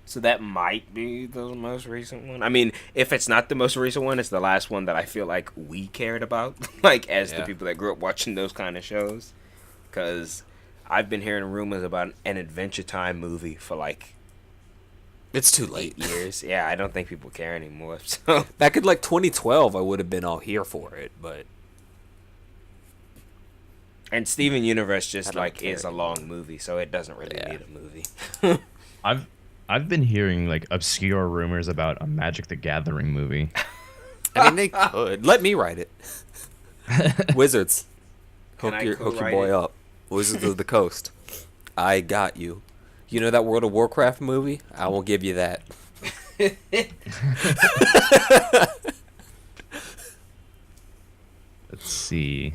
So that might be the most recent one. I mean, if it's not the most recent one, it's the last one that I feel like we cared about, like as the Yeah. people that grew up watching those kind of shows. Because I've been hearing rumors about an Adventure Time movie for like It's too late. 8 years. Yeah, I don't think people care anymore. So Back in like 2012, I would have been all here for it, but and Steven Universe I just don't like care is a anymore. long movie, so it doesn't really Yeah. need a movie. I've been hearing like obscure rumors about a Magic the Gathering movie. I mean they could. Let me write it. Wizards, Can I hook your co-write boy it? up. Wizards of the Coast. I got you. You know that World of Warcraft movie? I won't give you that. Let's see.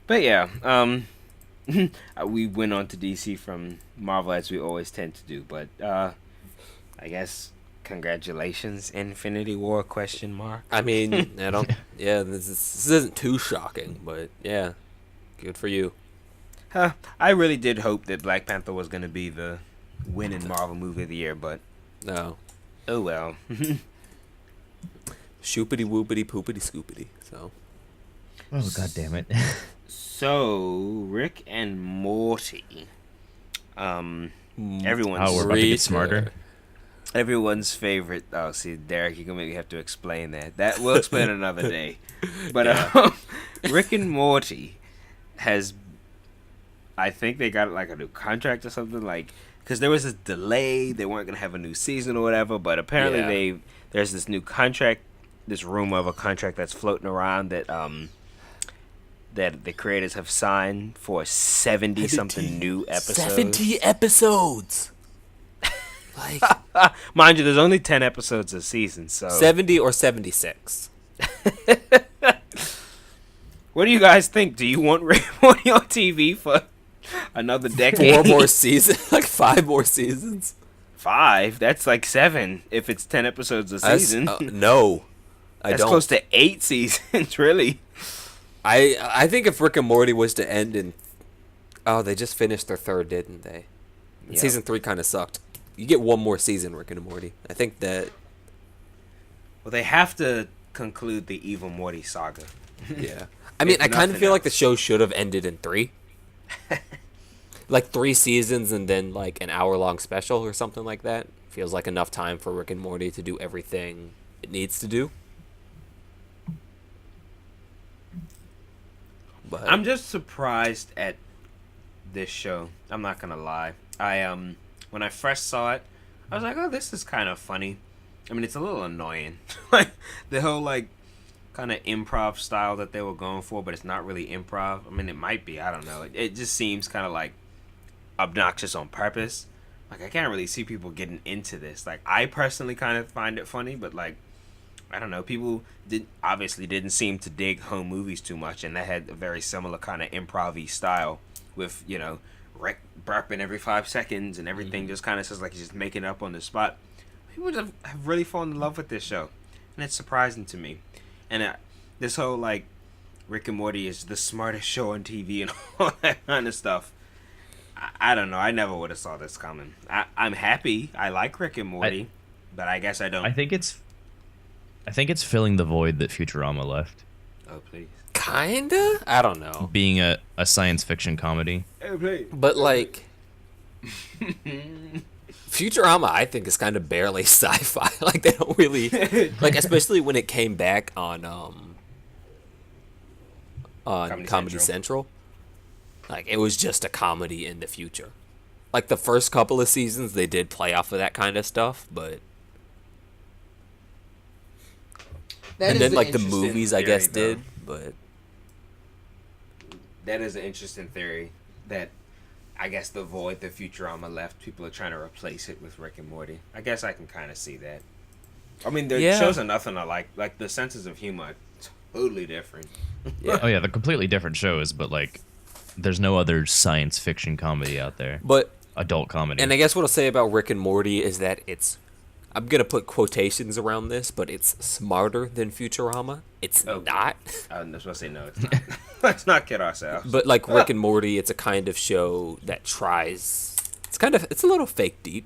But yeah, we went on to DC from Marvel as we always tend to do. But I guess congratulations, Infinity War ? I mean, I don't. Yeah, this isn't too shocking, but yeah, good for you. I really did hope that Black Panther was going to be the winning Marvel movie of the year, but No, oh well. shoopity whoopity poopity scoopity. So Oh god damn it. So Rick and Morty, everyone's Oh, we're about to get smarter. everyone's favorite. Oh, see, Derek, you're gonna make me have to explain that. That we'll explain another day. But Rick and Morty has, I think they got like a new contract or something, like because there was this delay. They weren't gonna have a new season or whatever. But apparently Yeah. there's this new contract, this rumor of a contract that's floating around that that the creators have signed for 70 something new episodes. 70 episodes. Like Mind you, there's only 10 episodes a season, so 70 or 76. what do you guys think? Do you want Rick and Morty on TV for another decade? 4 more seasons, like 5 more seasons. 5? That's like 7 if it's 10 episodes a season. No, I That's don't. close to 8 seasons, really. I think if Rick and Morty was to end in, they just finished their 3rd, didn't they? And Yeah. Season 3 kind of sucked. You get 1 more season, Rick and Morty. I think that. Well, they have to conclude the Evil Morty saga. Yeah. I mean, If I kind of nothing feel like the else. show should have ended in 3. Like 3 seasons and then like an hour-long special or something like that. Feels like enough time for Rick and Morty to do everything it needs to do. But I'm just surprised at this show. I'm not gonna lie. When I first saw it, I was like, "Oh, this is kind of funny." I mean, it's a little annoying, like the whole like kind of improv style that they were going for, but it's not really improv. I mean, it might be. I don't know. It just seems kind of like obnoxious on purpose. Like I can't really see people getting into this. Like I personally kind of find it funny, but like I don't know. People obviously didn't seem to dig home movies too much, and that had a very similar kind of improv-y style with Rick burping every 5 seconds and everything just kind of says like he's just making it up on the spot. People have really fallen in love with this show, and it's surprising to me. And this whole like Rick and Morty is the smartest show on TV and all that kind of stuff. I don't know. I never would have saw this coming. I'm happy. I like Rick and Morty, but I guess I don't. I think it's filling the void that Futurama left. Oh please. kinda? I don't know. Being a science fiction comedy. Oh please. But like Futurama, I think, is kind of barely sci-fi. Like they don't really like, especially when it came back on Comedy Central. Like it was just a comedy in the future. Like the first couple of seasons, they did play off of that kind of stuff, but That and is then an like the interesting movies, I theory, guess, though. did, but That is an interesting theory that I guess the void that Futurama left, people are trying to replace it with Rick and Morty. I guess I can kind of see that. I mean, the Yeah. shows are nothing alike. Like, the senses of humor are totally different. Oh yeah, they're completely different shows, but like, there's no other science fiction comedy out there. but Adult comedy. and I guess what I'll say about Rick and Morty is that it's, I'm gonna put quotations around this, but it's smarter than Futurama. It's Oh. not. I was supposed to say no, it's not. Let's not kid ourselves. But like Rick and Morty, it's a kind of show that tries. It's a little fake deep.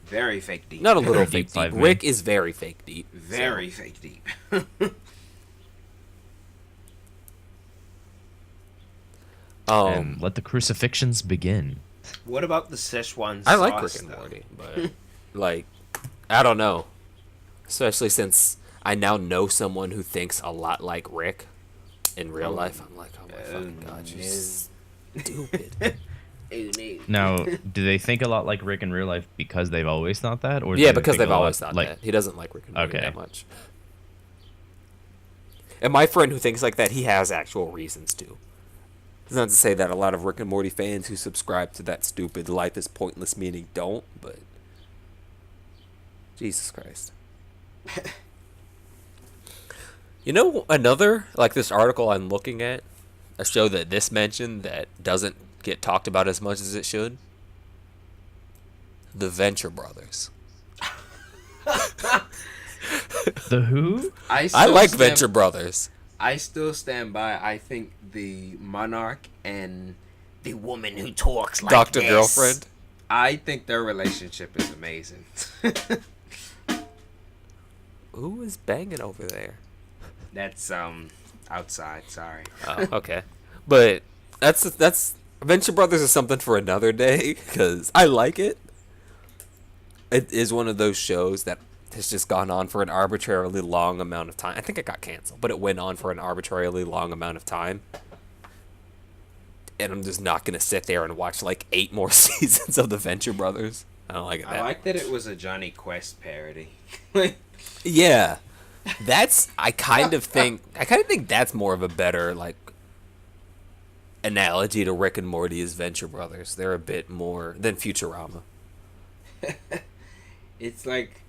Very fake deep. Not a little Deep fake deep. five, man. Rick is very fake deep. Very fake deep. And let the crucifixions begin. What about the Szechuan I like sauce, Rick and though? Morty, but like, I don't know. Especially since I now know someone who thinks a lot like Rick in real life. I'm like, oh my fucking god, you're stupid. Now, do they think a lot like Rick in real life because they've always thought that, or do Yeah, they because think they've a lot always thought that. He doesn't like Rick and Morty Okay. that much. And my friend who thinks like that, he has actual reasons to. It's not to say that a lot of Rick and Morty fans who subscribe to that stupid life is pointless meaning don't, but Jesus Christ. You know, another, like this article I'm looking at, a show that this mentioned that doesn't get talked about as much as it should? The Venture Brothers. The who? I still like stand- Venture Brothers. I still stand by. I think the monarch and the woman who talks like Dr. this, Girlfriend. I think their relationship is amazing. Who is banging over there? That's outside. Sorry. Oh, okay. But that's Venture Brothers is something for another day because I like it. It is one of those shows that has just gone on for an arbitrarily long amount of time. I think it got canceled, but it went on for an arbitrarily long amount of time. And I'm just not going to sit there and watch like 8 more seasons of the Venture Brothers. I don't like it. I like that it was a Johnny Quest parody. Yeah. I kind of think that's more of a better like analogy to Rick and Morty as Venture Brothers. They're a bit more than Futurama. It's like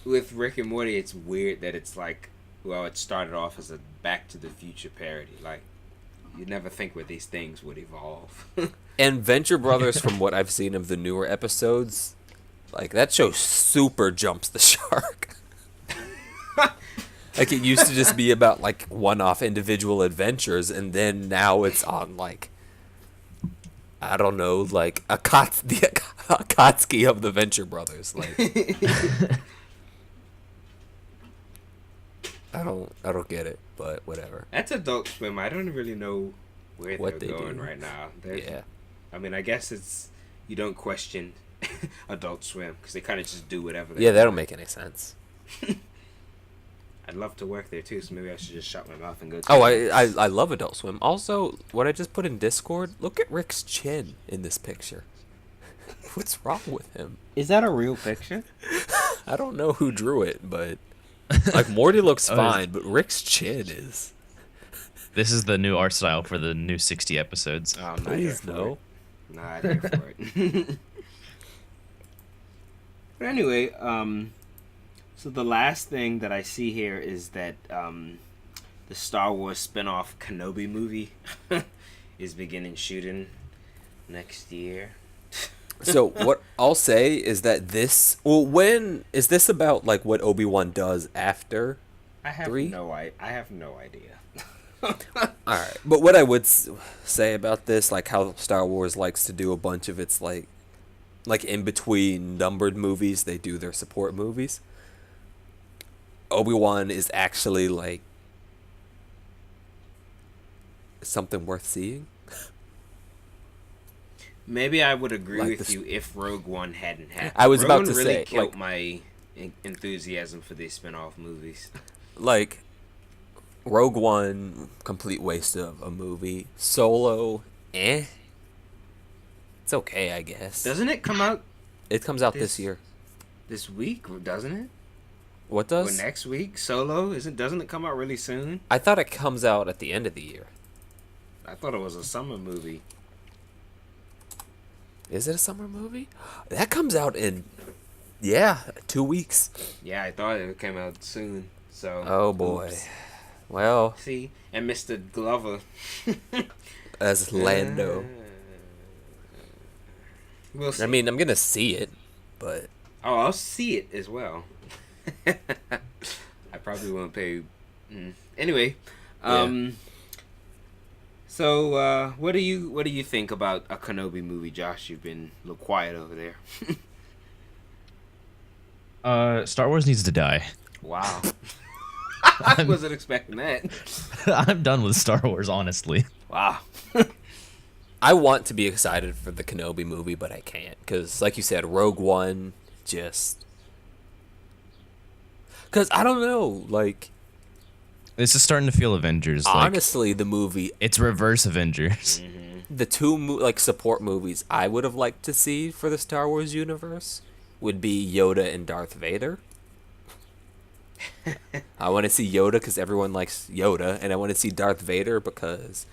with Rick and Morty, it's weird that it's like, well, it started off as a Back to the Future parody. Like, you never think where these things would evolve. And Venture Brothers, from what I've seen of the newer episodes, like that show super jumps the shark. Like it used to just be about like one-off individual adventures, and then now it's on like, I don't know, like a Akatsuki of the Venture Brothers. Like I don't get it, but whatever. That's Adult Swim. I don't really know where What they're they going do. right now. Yeah. I mean, I guess it's, you don't question Adult Swim because they kind of just do whatever they Yeah, that want. don't make any sense. I'd love to work there too, so maybe I should just shut my mouth and go. Oh, I love Adult Swim. Also, what I just put in Discord, look at Rick's chin in this picture. What's wrong with him? Is that a real picture? I don't know who drew it, but like Morty looks Oh, fine, but Rick's chin is. This is the new art style for the new 60 episodes. Oh, I'm not here Please for no. it. Not here for it. But anyway, so the last thing that I see here is that the Star Wars spin-off Kenobi movie is beginning shooting next year. So what I'll say is that when is this about like what Obi-Wan does after? I have 3? I have no idea. All right, but what I would say about this, like how Star Wars likes to do a bunch of its like in between numbered movies, they do their support movies. Obi-Wan is actually like something worth seeing. Maybe I would agree Like with this- you if Rogue One hadn't happened. I was Rogue about One to really say, killed like- my enthusiasm for these spin-off movies. Like, Rogue One, complete waste of a movie. Solo, eh? It's okay, I guess. Doesn't it come out It comes out this- this year. this week? Doesn't it? What Or does? next week? Solo? Doesn't it come out really soon? I thought it comes out at the end of the year. I thought it was a summer movie. Is it a summer movie? That comes out in, 2 weeks. Yeah, I thought it came out soon. So. Oh boy. oops. Well, See, and Mr. Glover. as Lando. We'll see. I mean, I'm gonna see it, but Oh, I'll see it as well. I probably won't pay. Anyway, so what do you think about a Kenobi movie, Josh? You've been a little quiet over there. Star Wars needs to die. Wow. I wasn't expecting that. I'm done with Star Wars, honestly. Wow. I want to be excited for the Kenobi movie, but I can't because, like you said, Rogue One just. Because I don't know, like This is starting to feel Avengers. Like, honestly, the movie, it's reverse Avengers. the two support movies I would have liked to see for the Star Wars universe would be Yoda and Darth Vader. I want to see Yoda because everyone likes Yoda, and I want to see Darth Vader because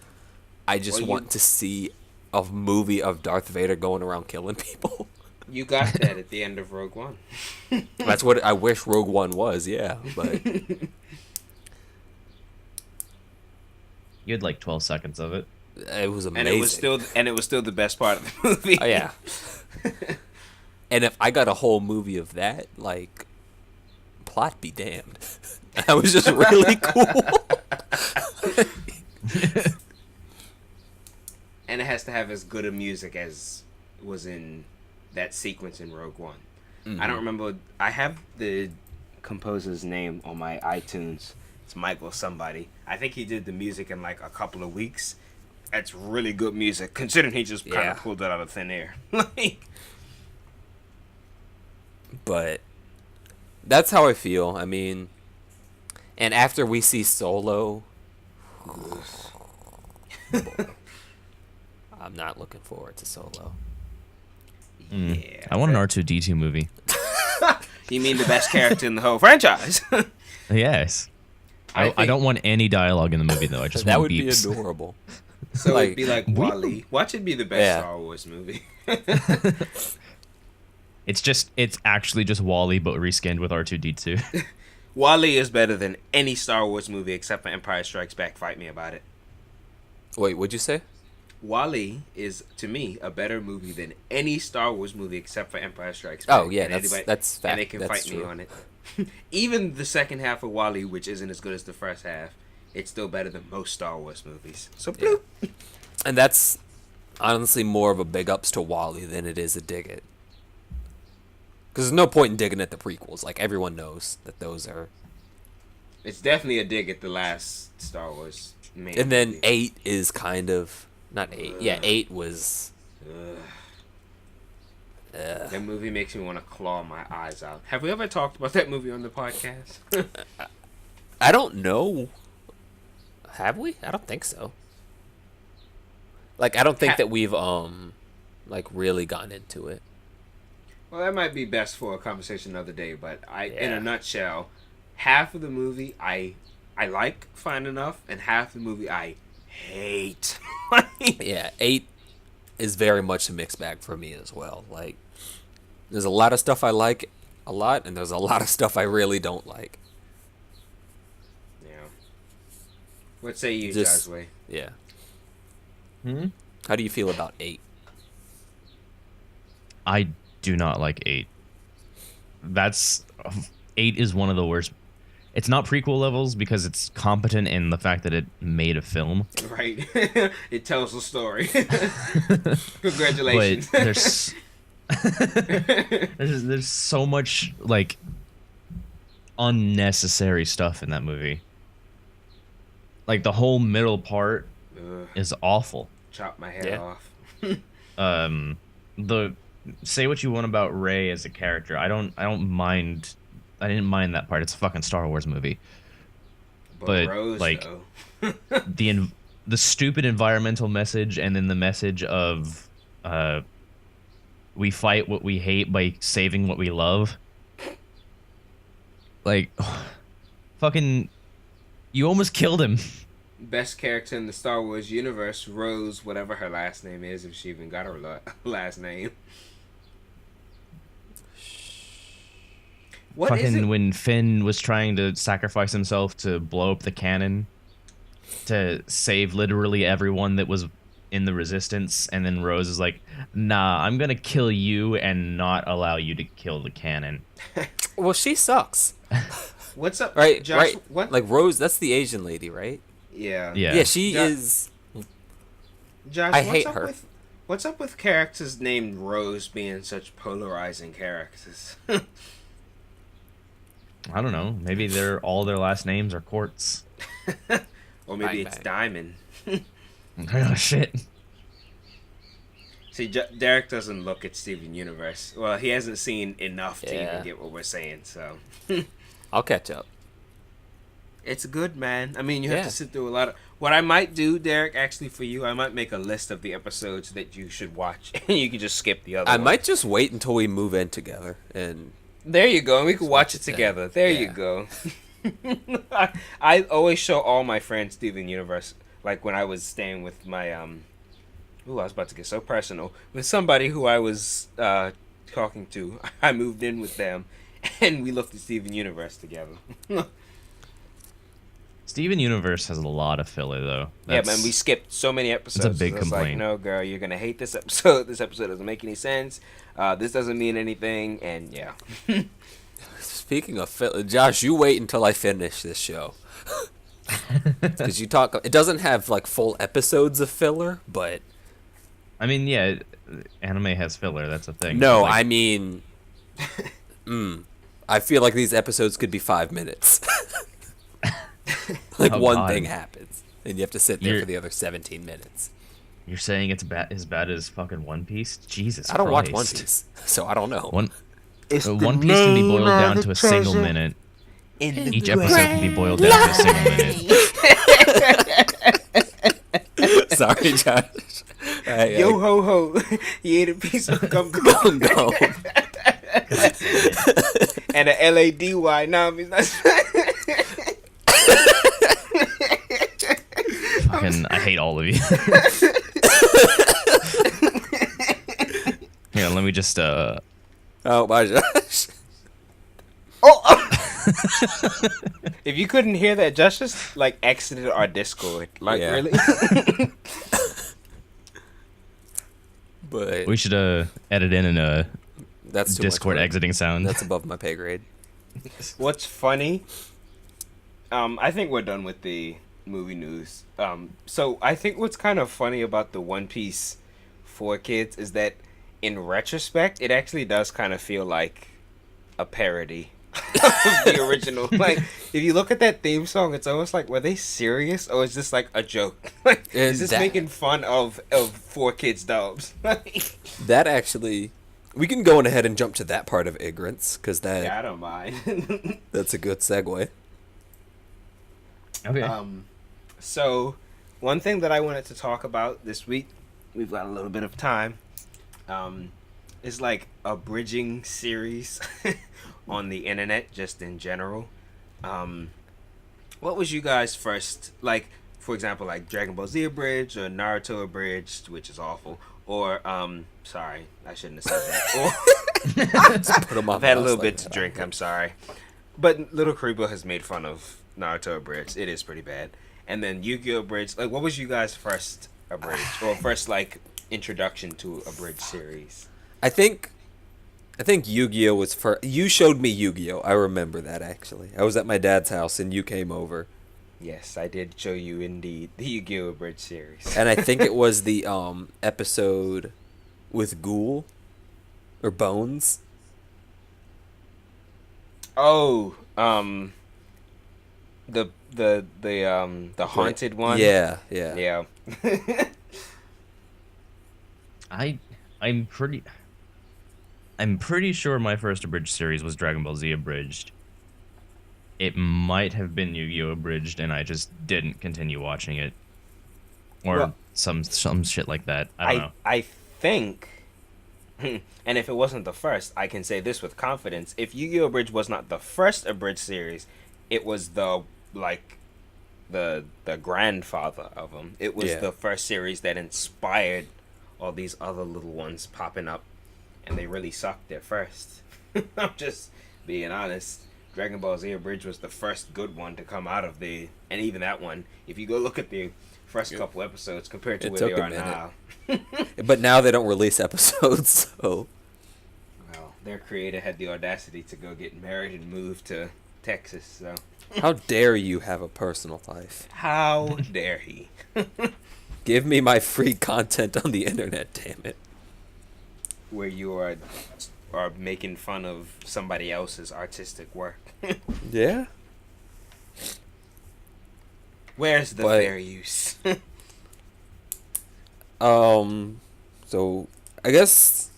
I just Well, want to see a movie of Darth Vader going around killing people. You got that at the end of Rogue One. That's what I wish Rogue One was, yeah. But You had like 12 seconds of it. it was amazing. And it was still the best part of the movie. Oh, yeah. And if I got a whole movie of that, like, plot be damned. That was just really cool. And it has to have as good a music as was in that sequence in Rogue One. I don't remember. I have the composer's name on my iTunes. It's Michael somebody. I think he did the music in like a couple of weeks. That's really good music, considering he just kind Yeah. of pulled it out of thin air. Like, But that's how I feel. I mean, and after we see Solo, I'm not looking forward to Solo. yeah. I want an R2D2 movie. You mean the best character in the whole franchise? Yes. I I think- don't want any dialogue in the movie, though. I just That want would beeps. be adorable. So Like- it'd be like Wall-E. Watch it be the best Yeah. Star Wars movie. It's actually just Wall-E, but reskinned with R2D2. Wall-E is better than any Star Wars movie except for Empire Strikes Back. Fight me about it. Wait, what'd you say? Wall-E is, to me, a better movie than any Star Wars movie except for Empire Strikes Back. Oh, yeah, And that's fact. And they can That's fight me true. on it. Even the second half of Wall-E, which isn't as good as the first half, it's still better than most Star Wars movies. So, bloop. And that's honestly more of a big ups to Wally than it is a dig it. Because there's no point in digging at the prequels. Like, everyone knows that those are. It's definitely a dig at the last Star Wars main And then movie. 8 is kind of. Not 8. Yeah, 8 was. That movie makes me want to claw my eyes out. Have we ever talked about that movie on the podcast? I don't know. Have we? I don't think so. Like, I don't think that we've, like, really gotten into it. Well, that might be best for a conversation another day, but in Yeah. a nutshell, half of the movie I like fine enough, and half the movie I hate. Yeah, 8 is very much a mixed bag for me as well. Like, there's a lot of stuff I like a lot, and there's a lot of stuff I really don't like. Yeah. What say you, Just- Jazway? Yeah. Hmm? How do you feel about 8? I do not like 8. 8 is one of the worst. It's not prequel levels because it's competent in the fact that it made a film. Right. It tells a story. But Congratulations. there's so much like unnecessary stuff in that movie. Like the whole middle part Ugh, is awful. chop my head Yeah. off. The say what you want about Rey as a character. I don't mind. I didn't mind that part. It's a fucking Star Wars movie. But But Rose like though. the stupid environmental message, and then the message of uh we fight what we hate by saving what we love. Like fucking you almost killed him. Best character in the Star Wars universe, Rose, whatever her last name is, if she even got her last name. What is Fucking it? when Finn was trying to sacrifice himself to blow up the cannon to save literally everyone that was in the resistance, and then Rose is like, nah, I'm gonna kill you and not allow you to kill the cannon. Well, she sucks. What's up, Right, Josh? right. What? Like Rose, that's the Asian lady, right? Yeah. Yeah. Yeah, she Jo- is. Josh, I what's hate up her. what's up with characters named Rose being such polarizing characters? I don't know. Maybe all their last names are Quartz. Or maybe Bang, it's bang. Diamond. Oh shit. See, Derek doesn't look at Steven Universe. Well, he hasn't seen enough to Yeah. even get what we're saying, so. I'll catch up. It's good, man. I mean, you have Yeah. to sit through a lot of. What I might do, Derek, actually for you, I might make a list of the episodes that you should watch, and you can just skip the other. I ones. might just wait until we move in together, and There you go. And we can watch it what you together. say. There you Yeah. go. I always show all my friends Steven Universe. Like when I was staying with my Ooh, I was about to get so personal with somebody who I was talking to. I moved in with them, and we looked at Steven Universe together. Steven Universe has a lot of filler though. Yeah, man, we skipped so many episodes. a big I was like, complaint. no, girl, you're gonna hate this episode. This episode doesn't make any sense. This doesn't mean anything, and yeah. speaking of Josh, you wait until I finish this show. Because you talk, it doesn't have like full episodes of filler, but I mean, yeah, anime has filler. That's a thing. no, Like, I mean, I feel like these episodes could be 5 minutes. Like Oh, one God. thing happens, and you have to sit there You're- for the other 17 minutes. You're saying it's as bad as fucking One Piece? Jesus I don't watch Christ. One Piece, so I don't know. One It's One Piece can be boiled down to a single minute. Each episode can be boiled down to a single minute. Sorry, Josh. Yo ho ho, you ate a piece of gum Gum gum. and a LADY. No, I mean that's. Fucking, I hate all of you. Here, let me just Oh, bye, Josh. Oh! If you couldn't hear that, Josh just like exited our Discord. Like Yeah. really? But we should edit in a that's too Discord much work. exiting sound. That's above my pay grade. What's funny? I think we're done with the movie news. So I think what's kind of funny about the One Piece for kids is that in retrospect, it actually does kind of feel like a parody of the original. Like, if you look at that theme song, it's almost like, were they serious or is this like a joke? Like, is this that- making fun of 4 kids dubs? That actually, we can go on ahead and jump to that part of Ig'rance, because Yeah, I don't mind. that's a good segue. Okay. So, one thing that I wanted to talk about this week, we've got a little bit of time, is like a bridging series on the internet, just in general. What was you guys first, like, for example, like Dragon Ball Z abridged or Naruto abridged, which is awful, or, sorry, I shouldn't have said that. Or, Put 'em on I've had a mouse little like bit to that. drink, I'm sorry. But Little Karibo has made fun of Naruto abridged. It is pretty bad. And then Yu-Gi-Oh! Abridged. Like, what was you guys' first abridged? Or first, like, introduction to a bridge series? I think Yu-Gi-Oh was first. You showed me Yu-Gi-Oh. I remember that actually. I was at my dad's house and you came over, Yes, I did show you, indeed, the Yu-Gi-Oh! Abridged series. and I think it was the episode with Ghoul or Bones. Oh, the haunted one? Yeah, yeah. Yeah. I I'm pretty I'm pretty sure my first abridged series was Dragon Ball Z abridged. It might have been Yu-Gi-Oh abridged, and I just didn't continue watching it, or Well, some shit like that. I don't I know. I think, and if it wasn't the first, I can say this with confidence. If Yu-Gi-Oh! Bridge was not the first abridged series, it was the like the grandfather of them. It was Yeah. the first series that inspired all these other little ones popping up, and they really sucked at first. I'm just being honest. Dragon Ball Z Bridge was the first good one to come out of the, and even that one, if you go look at the first couple episodes compared to It where they took a are minute. now, But now they don't release episodes, so well, their creator had the audacity to go get married and move to Texas. So how dare you have a personal life? how dare he? Give me my free content on the internet, damn it. Where you are making fun of somebody else's artistic work. Yeah? Where's the But- fair use? So I guess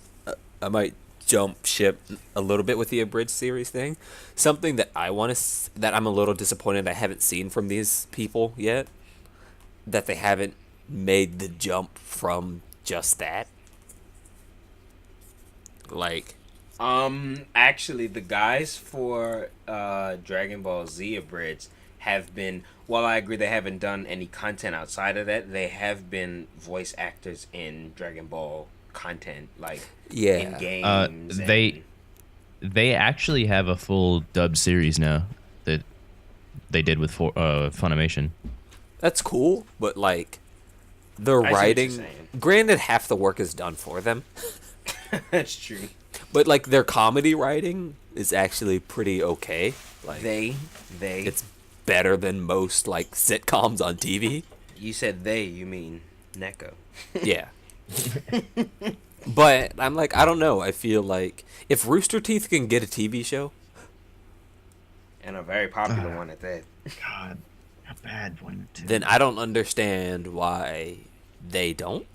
I might jump ship a little bit with the abridged series thing. Something that I want to that I'm a little disappointed I haven't seen from these people yet, that they haven't made the jump from just that. Like, Actually, the guys for Dragon Ball Z Abridged have been. While I agree they haven't done any content outside of that, they have been voice actors in Dragon Ball content, like yeah. in games. They actually have a full dub series now that they did with Funimation. That's cool, but like the I see what you're writing, saying. granted half the work is done for them, That's true. but like their comedy writing is actually pretty okay. Like They. it's better than most like sitcoms on TV. You said they. You mean Neko? Yeah. But I'm like, I don't know. I feel like if Rooster Teeth can get a TV show, And a very popular one at that. God, a bad one too. then I don't understand why they don't.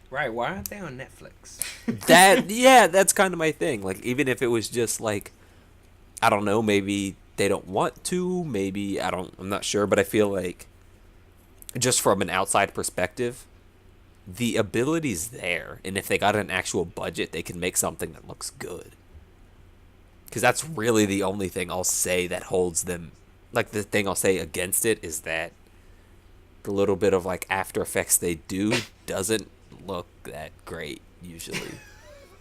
Right? Why aren't they on Netflix? That yeah, that's kind of my thing. Like even if it was just like, I don't know, maybe they don't want to, maybe I'm not sure, but I feel like just from an outside perspective, the ability's there, and if they got an actual budget, they can make something that looks good. Because that's really the only thing I'll say that holds them. Like the thing I'll say against it is that the little bit of like After Effects they do doesn't look that great usually.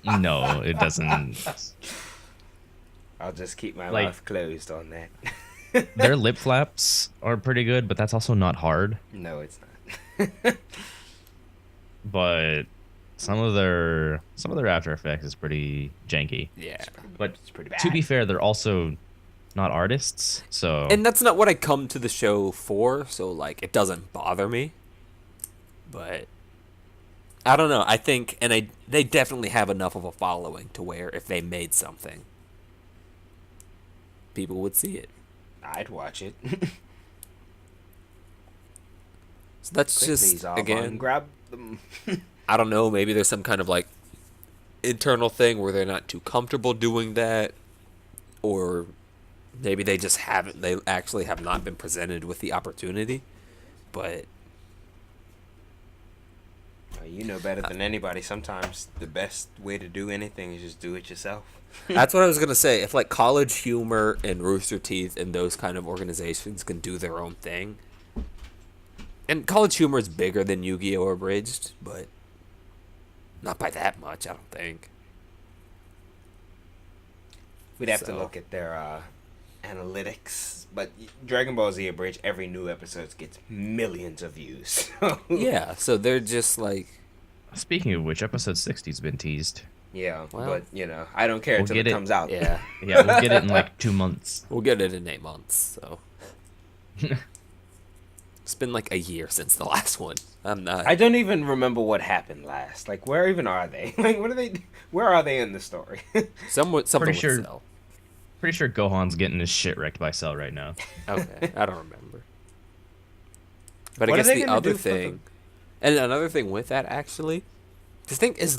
No, it doesn't. I'll just keep my Like- mouth closed on that. Their lip flaps are pretty good, but that's also not hard. No, it's not. But some of their After Effects is pretty janky. Yeah. But It's pretty bad. to be fair, they're also not artists, so And that's not what I come to the show for, so like it doesn't bother me. But I don't know. I think they definitely have enough of a following to where if they made something, people would see it. I'd watch it. So that's Quick, just please, Alvin, again, grab them. I don't know, maybe there's some kind of like internal thing where they're not too comfortable doing that, or maybe they just haven't, they actually have not been presented with the opportunity. But You know better than anybody. Sometimes the best way to do anything is just do it yourself. that's what I was gonna say. If like College Humor and Rooster Teeth and those kind of organizations can do their own thing, and College Humor is bigger than Yu-Gi-Oh! Abridged, but not by that much, I don't think. We'd have to So- look at their analytics. But Dragon Ball Z Abridged, every new episode gets millions of views. Yeah, so they're just like, speaking of which, episode 60's been teased. Yeah, Well, but I don't care we'll until get it it. comes out. yeah, Yeah, we'll get it in like 2 months. we'll get it in 8 months. So it's been like a year since the last one. I'm not. I don't even remember what happened last. Like, where even are they? Like, what are they? Where are they in the story? Somewhat something Pretty with sure- Cell. Pretty sure Gohan's getting his shit wrecked by Cell right now. Okay, I don't remember. But What I are guess they the gonna other do for the- thing And another thing with that, actually, this thing is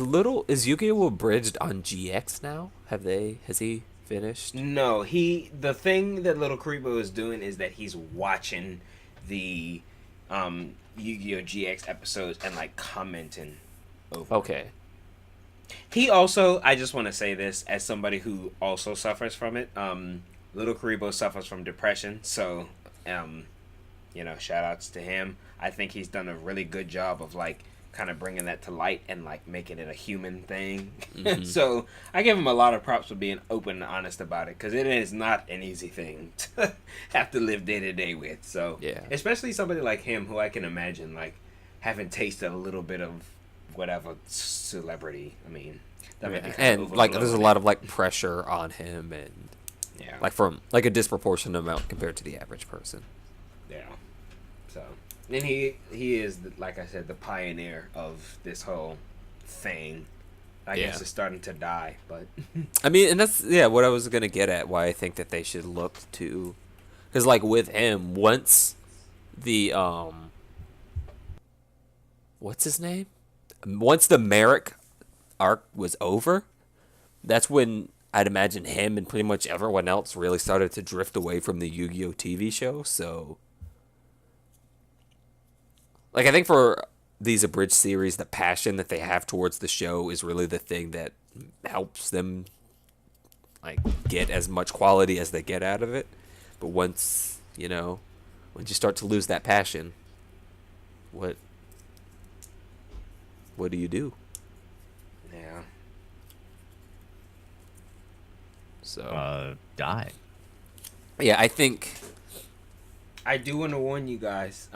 Yu-Gi-Oh abridged on GX now? Has he finished? No, the thing that Little Creepo is doing is that he's watching the Yu-Gi-Oh GX episodes and like commenting over. Okay. He also, I just want to say this as somebody who also suffers from it. Little Karibo suffers from depression, so shout outs to him. I think he's done a really good job of like kind of bringing that to light and like making it a human thing. Mm-hmm. So I give him a lot of props for being open and honest about it, because it is not an easy thing to have to live day to day with. So yeah, especially somebody like him, who I can imagine like having tasted a little bit of whatever celebrity. I mean, that might be kind of and like there's a lot of like pressure on him, and like from like a disproportionate amount compared to the average person. Yeah. So, and he is, like I said, the pioneer of this whole thing. I guess it's starting to die, but I mean, and that's what I was gonna get at. Why I think that they should look to, because like with him, once the what's his name? Once the Merrick arc was over, that's when I'd imagine him and pretty much everyone else really started to drift away from the Yu-Gi-Oh TV show. So, like, I think for these abridged series, the passion that they have towards the show is really the thing that helps them like get as much quality as they get out of it. But once you start to lose that passion, what do you do? Yeah. So die. Yeah, I think I do want to warn you guys.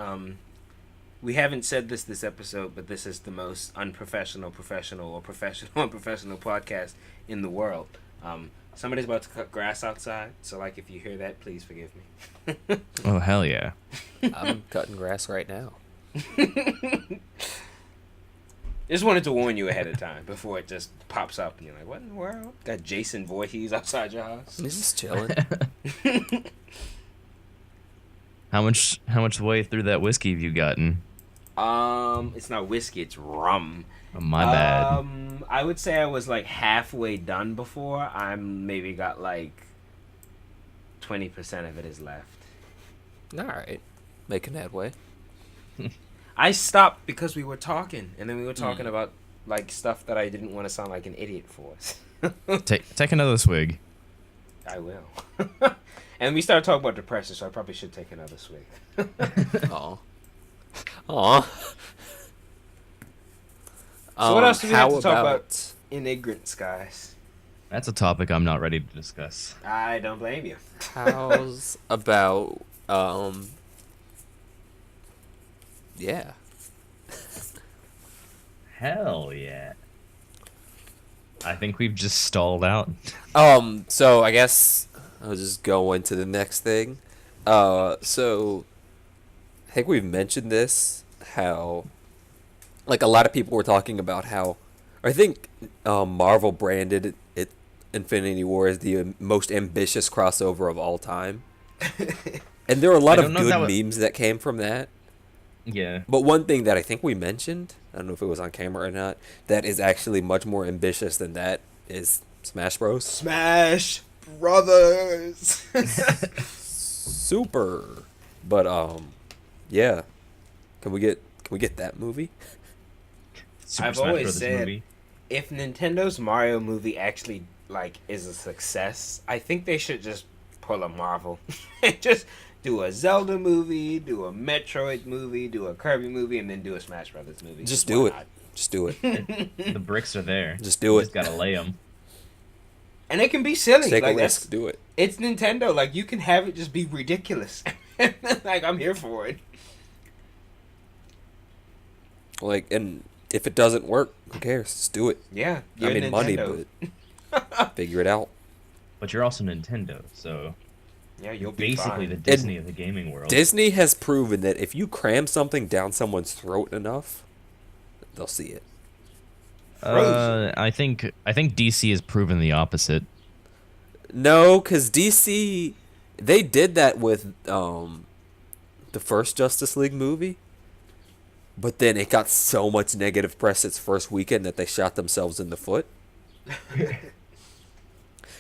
We haven't said this episode, but this is the most unprofessional, professional, or professional, unprofessional podcast in the world. Somebody's about to cut grass outside, so like if you hear that, please forgive me. Oh hell yeah! I'm cutting grass right now. Just wanted to warn you ahead of time before it just pops up and you're like, what in the world? Got Jason Voorhees outside your house? He's just chilling. How much way through that whiskey have you gotten? It's not whiskey, it's rum. Oh, my bad. I would say I was like halfway done before. I'm maybe got like 20% of it is left. All right, making headway. I stopped because we were talking, and then we were talking about like stuff that I didn't want to sound like an idiot for. Take another swig. I will. And we started talking about depression, so I probably should take another swig. Aw. So what else do we have to talk about in Ig'rance, guys? That's a topic I'm not ready to discuss. I don't blame you. How's about yeah. Hell yeah. I think we've just stalled out. So I guess I'll just go into the next thing. So I think we've mentioned this, how like a lot of people were talking about how I think Marvel branded it Infinity War as the most ambitious crossover of all time. And there were a lot of good memes that came from that. Yeah. But one thing that I think we mentioned, I don't know if it was on camera or not, that is actually much more ambitious than that is Smash Bros. Smash Brothers. Super. But yeah. Can we get that movie? Super I've Smash always Brothers said movie. if Nintendo's Mario movie actually like is a success, I think they should just pull a Marvel. Just do a Zelda movie, do a Metroid movie, do a Kirby movie, and then do a Smash Brothers movie. Just do it. Just do it. The bricks are there. Just do it. Just gotta lay them. And it can be silly. Take like, a risk. Do it. It's Nintendo. Like, you can have it just be ridiculous. Like, I'm here for it. Like, and if it doesn't work, who cares? Just do it. Yeah. I mean, Nintendo. money, but figure it out. But you're also Nintendo, so Yeah, you'll be basically fine. the Disney of the gaming world. Disney has proven that if you cram something down someone's throat enough, they'll see it. I think DC has proven the opposite. No, because DC, they did that with the first Justice League movie. but then it got so much negative press its first weekend that they shot themselves in the foot.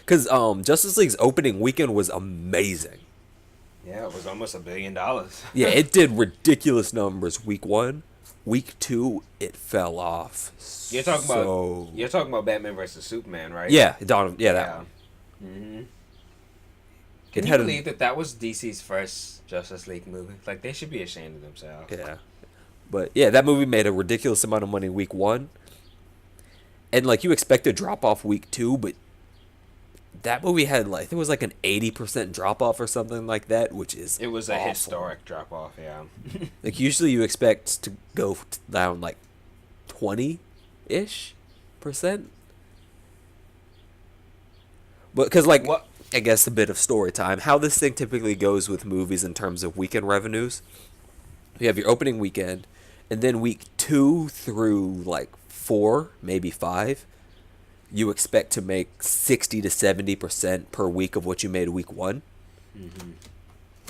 Because Justice League's opening weekend was amazing. Yeah, it was almost $1 billion. Yeah, it did ridiculous numbers week 1. Week 2, it fell off. You're talking about Batman versus Superman, right? Yeah, that one. Mm-hmm. It Can you had believe that was DC's first Justice League movie? Like, they should be ashamed of themselves. Yeah. But yeah, that movie made a ridiculous amount of money week 1. And like you expect a drop off week 2, but that movie had like, it was like an 80% drop off or something like that, which is It was a awful. historic drop off, yeah. Like usually you expect to go down like 20-ish percent. But because like, What? I guess a bit of story time. How this thing typically goes with movies in terms of weekend revenues. You have your opening weekend, and then week 2 through like 4, maybe 5, you expect to make 60 to 70% per week of what you made week 1. Mm-hmm.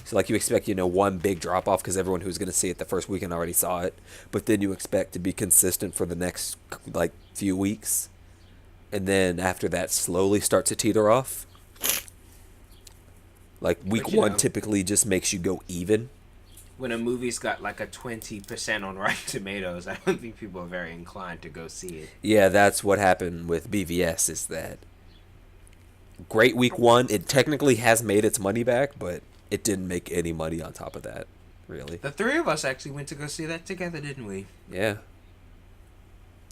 So like you expect, one big drop off because everyone who's going to see it the first weekend already saw it, but then you expect to be consistent for the next like few weeks, and then after that slowly start to teeter off. Like week But, 1 typically just makes you go even. When a movie's got like a 20% on Rotten Tomatoes, I don't think people are very inclined to go see it. Yeah, that's what happened with BVS, is that great week 1, it technically has made its money back, but it didn't make any money on top of that, really. The three of us actually went to go see that together, didn't we? Yeah.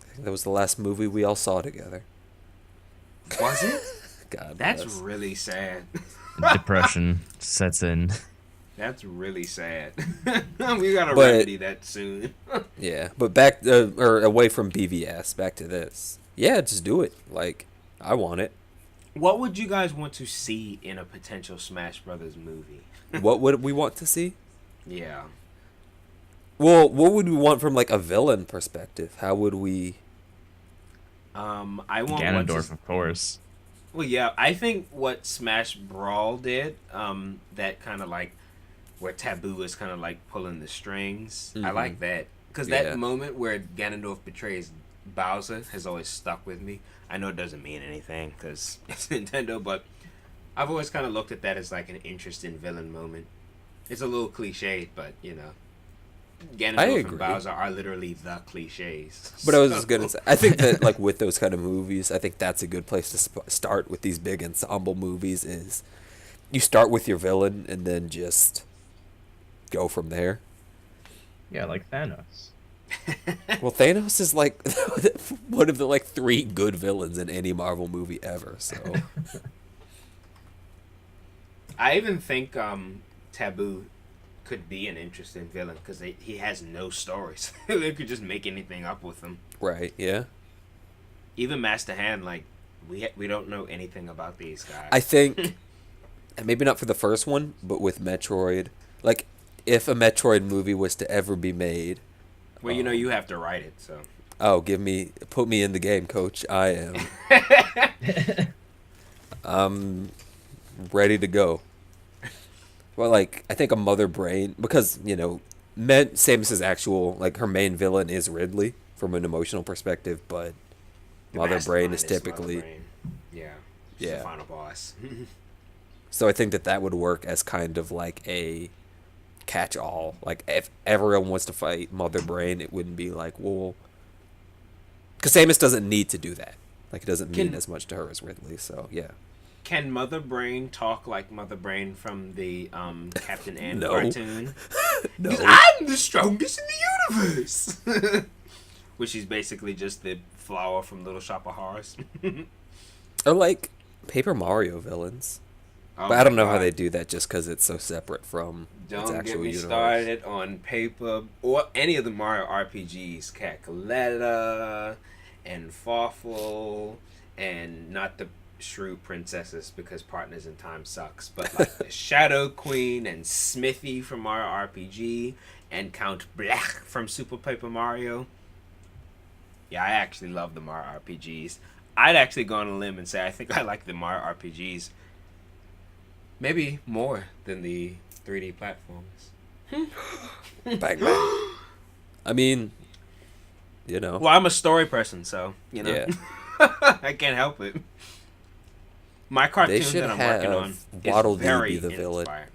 I think that was the last movie we all saw together. Was it? God That's bless. really sad. Depression sets in. That's really sad. We gotta But- remedy that soon. Yeah, but back, or away from BVS, back to this. Yeah, just do it. Like, I want it. What would you guys want to see in a potential Smash Brothers movie? What would we want to see? Yeah. Well, what would we want from like a villain perspective? How would we? I want Ganondorf, of course. Well, yeah, I think what Smash Brawl did, that kind of like where Taboo is kind of like pulling the strings. I like that because Yeah. that moment where Ganondorf betrays Bowser has always stuck with me. I know it doesn't mean anything because it's Nintendo, but I've always kind of looked at that as like an interesting villain moment. It's a little cliched, but Ganondorf agree. and Bowser are literally the cliches. But I was So- just gonna say, I think that like with those kind of movies, I think that's a good place to start with these big ensemble movies. Is you start with your villain and then just go from there. Yeah, like Thanos. Well, Thanos is like one of the like 3 good villains in any Marvel movie ever. So I even think Taboo could be an interesting villain because he has no stories. They could just make anything up with him. right, yeah. Even Master Hand, like we don't know anything about these guys. I think maybe not for the first one, but with Metroid, like if a Metroid movie was to ever be made, well, you have to write it, so oh, put me in the game, coach. I'm ready to go. Well, like I think a Mother Brain, because Samus's actual like her main villain is Ridley from an emotional perspective, but the Mother Brain mastermind is typically Mother Brain. She's Yeah. the final boss. so I think that would work as kind of like a catch-all. Like if everyone wants to fight Mother Brain, it wouldn't be like, well, because Samus doesn't need to do that. Like it doesn't mean as much to her as Ridley. So yeah. Can Mother Brain talk like Mother Brain from the Captain Ant No. cartoon? No. I'm the strongest in the universe. Which is basically just the flower from Little Shop of Horrors. Or like Paper Mario villains. Oh But I don't my know how God. they do that just because it's so separate from its Don't get actual me universe. started on paper or any of the Mario RPGs. Cackletta and Farfel and not the Shrew Princesses because Partners in Time sucks. But like the Shadow Queen and Smithy from Mario RPG and Count Blech from Super Paper Mario. Yeah, I actually love the Mario RPGs. I'd actually go on a limb and say I think I like the Mario RPGs maybe more than the 3D platforms. Bang bang. I mean, you know. Well, I'm a story person, so Yeah. I can't help it. My They cartoon should that I'm working on have is Waddle Dee very be the villain. inspired.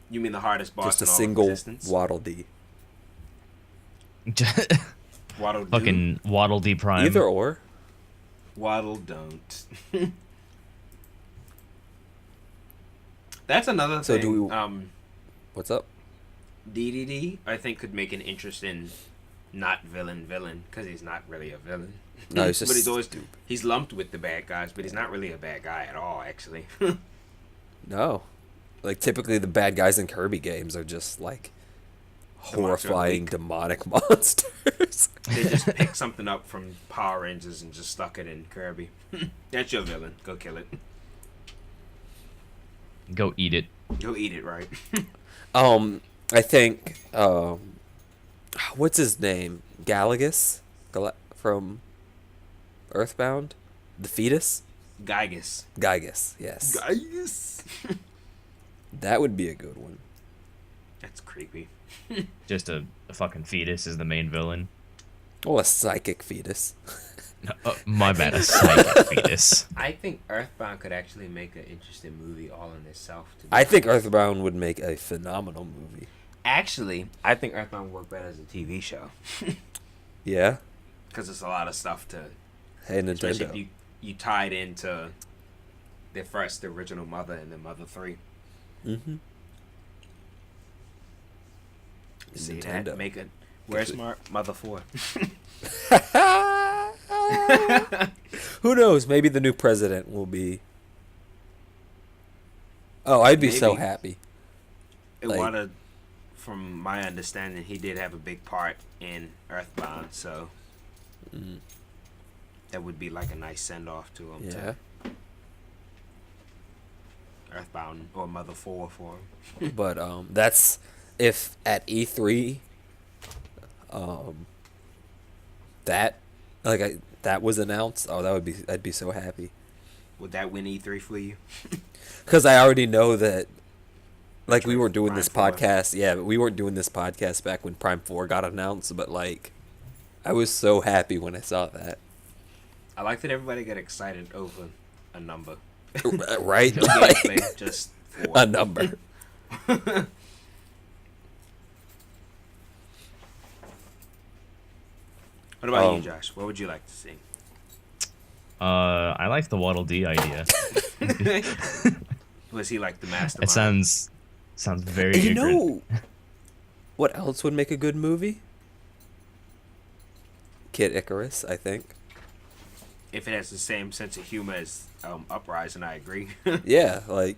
You mean the hardest boss Just a in all of single existence? Waddle Dee. Waddle do? Fucking Waddle Dee Prime. Either or. Waddle don't. That's another So thing. do we- What's up? DDD, I think, could make an interesting not villain because he's not really a villain. No, he's just but stupid. he's lumped with the bad guys, but he's not really a bad guy at all, actually. No. Like, typically the bad guys in Kirby games are just, like, The monster of the horrifying week. demonic monsters. They just picked something up from Power Rangers and just stuck it in Kirby. That's your villain. Go kill it. Go eat it. Go eat it, right? I think, what's his name? Galagus? From Earthbound? The fetus? Gygus. Gygus, yes. Gygus. That would be a good one. That's creepy. Just a fucking fetus is the main villain. Oh, a psychic fetus. My bad, a psychic fetus. I think Earthbound could actually make an interesting movie all in itself. I think Earthbound would make a phenomenal movie. Actually, I think Earthbound would work better as a TV show. Yeah? Because it's a lot of stuff to... Hey, Especially Nintendo. if you tied into the original Mother and then Mother 3. Mm-hmm. See Nintendo. that? Make it... Where's Mother 4? Who knows? Maybe the new president will be... Oh, I'd be so Maybe. happy. It wanted, from my understanding, he did have a big part in Earthbound, so that would be like a nice send off to him. Yeah. To Earthbound or Mother 4 for him. But that's if at E3 that that was announced. Oh, I'd be so happy. Would that win E3 for you? Cuz I already know that like we weren't doing Prime this 4. podcast. Yeah, but we weren't doing this podcast back when Prime 4 got announced, but like I was so happy when I saw that. I like that everybody got excited over a number. Right? No Like, gameplay, just 4. a number. What about you, Um, Josh? What would you like to see? I like the Waddle Dee idea. Was he like the mastermind? It sounds very You ignorant. know what else would make a good movie? Kid Icarus, I think. If it has the same sense of humor as Uprising, I agree. Yeah, like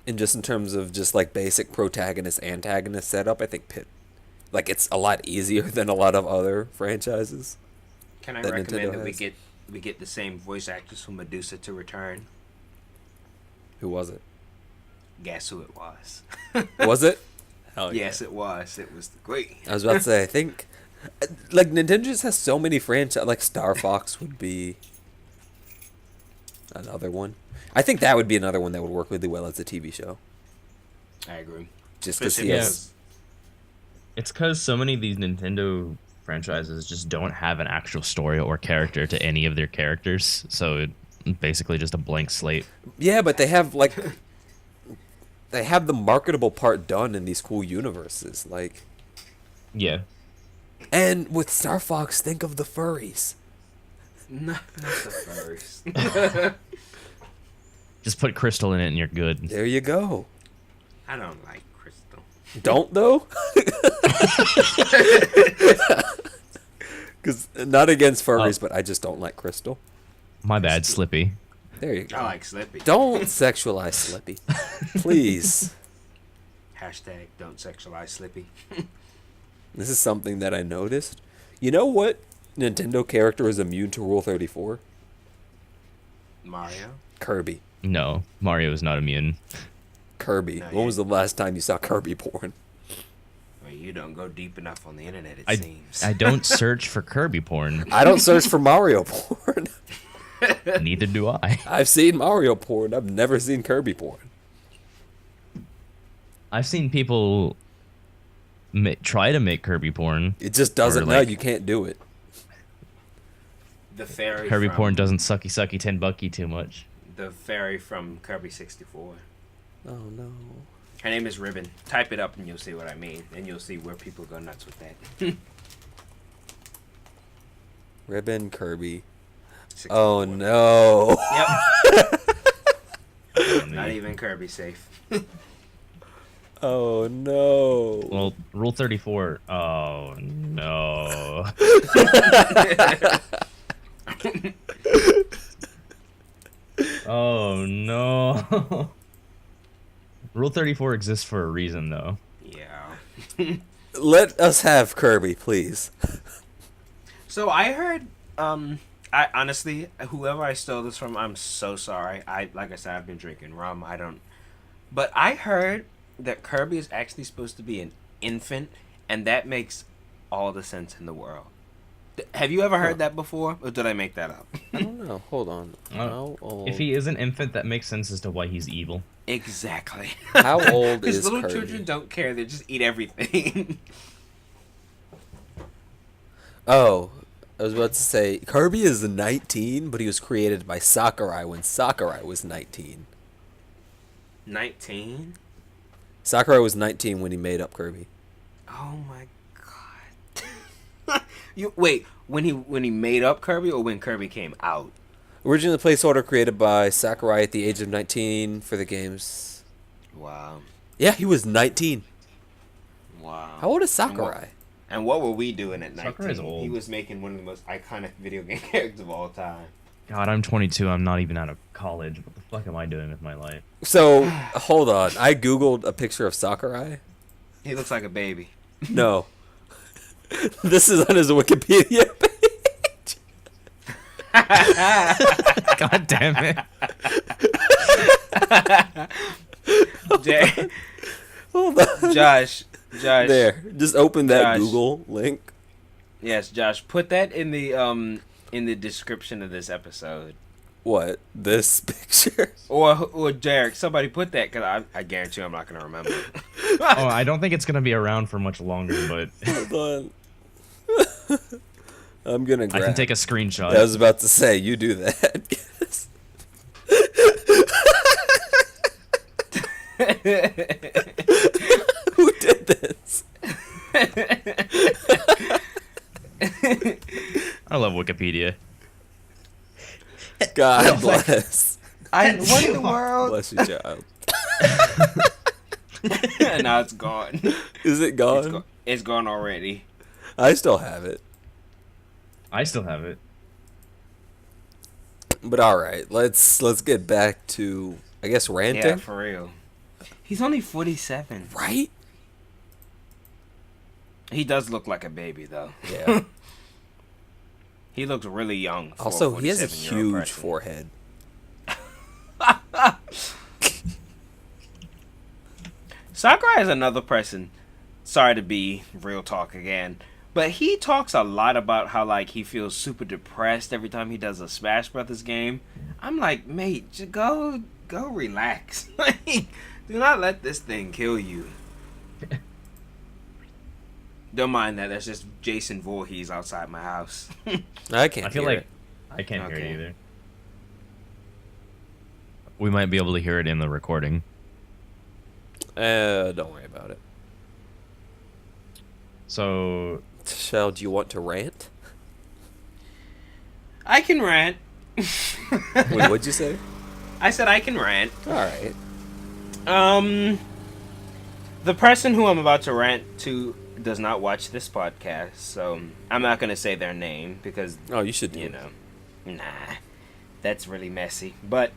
and just in terms of just like basic protagonist antagonist setup, I think like it's a lot easier than a lot of other franchises. Can I that recommend Nintendo that has. we get the same voice actors from Medusa to return? Who was it? Guess who it was? Was it? Hell yeah. Yes, it was. It was the Queen. I was about to say, I think like Nintendo just has so many franchises. Like Star Fox would be another one. I think that would be another one that would work really well as a TV show. I agree. Just because Especially he Yeah. has. It's because so many of these Nintendo franchises just don't have an actual story or character to any of their characters, so it's basically just a blank slate. Yeah, but they have like they have the marketable part done in these cool universes, like. Yeah. And with Star Fox, think of the furries. Not the first. Just put Crystal in it and you're good. There you go. I don't like Crystal. Don't though? Because not against furries, but I just don't like Crystal. My bad, Slippy. There you go. I like Slippy. Don't sexualize Slippy, please. Hashtag don't sexualize Slippy. This is something that I noticed. You know what Nintendo character is immune to Rule 34? Mario? Kirby. No, Mario is not immune. Kirby. No, When yeah. was the last time you saw Kirby porn? Well, you don't go deep enough on the internet, it I, seems. I don't search for Kirby porn. I don't search for Mario porn. Neither do I. I've seen Mario porn. I've never seen Kirby porn. I've seen people try to make Kirby porn. It just doesn't. Or, No, like, you can't do it. The fairy. Kirby from, porn doesn't sucky 10 bucky too much. The fairy from Kirby 64. Oh no. Her name is Ribbon. Type it up and you'll see what I mean, and you'll see where people go nuts with that. Ribbon Kirby. 64. Oh no. Yep. Not even Kirby safe. Oh no. Well, Rule 34. Oh no. Oh no. Rule 34 exists for a reason, though. Yeah. Let us have Kirby, please. So I heard, I honestly, whoever I stole this from, I'm so sorry. Like I said, I've been drinking rum. But I heard that Kirby is actually supposed to be an infant, and that makes all the sense in the world. Have you ever heard that before, or did I make that up? I don't know. Hold on. How old? If he is an infant, that makes sense as to why he's evil. Exactly. How old Because is little Kirby? children don't care; they just eat everything. Oh, I was about to say Kirby is 19, but he was created by Sakurai when Sakurai was 19. 19. Sakurai was 19 when he made up Kirby. Oh my god. You wait, when he made up Kirby or when Kirby came out? Originally placeholder created by Sakurai at the age of 19 for the games. Wow. Yeah, he was 19. Wow. How old is Sakurai? And what were we doing at 19? Sakurai's old. He was making one of the most iconic video game characters of all time. God, I'm 22. I'm not even out of college. What the fuck am I doing with my life? So, hold on. I googled a picture of Sakurai. He looks like a baby. No. This is on his Wikipedia page. God damn it. Hold on. Josh. There. Just open that Josh. Google link. Yes, Josh. Put that in the description of this episode. What? This picture? Or Derek, somebody put that, because I guarantee you I'm not going to remember. Oh, I don't think it's going to be around for much longer, but Hold on. I'm gonna I grab. can take a screenshot. I was about to say, you do that. Yes. Who did this? I love Wikipedia. God bless. What in the world? Bless you, child. Now it's gone. Is it gone? It's gone already. I still have it. I still have it. But all right, let's get back to, I guess, ranting. Yeah, for real. He's only 47. Right? He does look like a baby, though. Yeah. He looks really young. For Also, a he has a 47-year-old huge person. forehead. Sakurai is another person. Sorry to be real talk again, but he talks a lot about how like he feels super depressed every time he does a Smash Brothers game. I'm like, mate, just go relax. Like, do not let this thing kill you. Don't mind that. That's just Jason Voorhees outside my house. I can't I feel hear like it. I can't hear Okay. it either. We might be able to hear it in the recording. Don't worry about it. So, Tashel, do you want to rant? I can rant. Wait, what'd you say? I said I can rant. All right. The person who I'm about to rant to does not watch this podcast, so I'm not gonna say their name because Oh, you should do you it. know, nah, that's really messy. But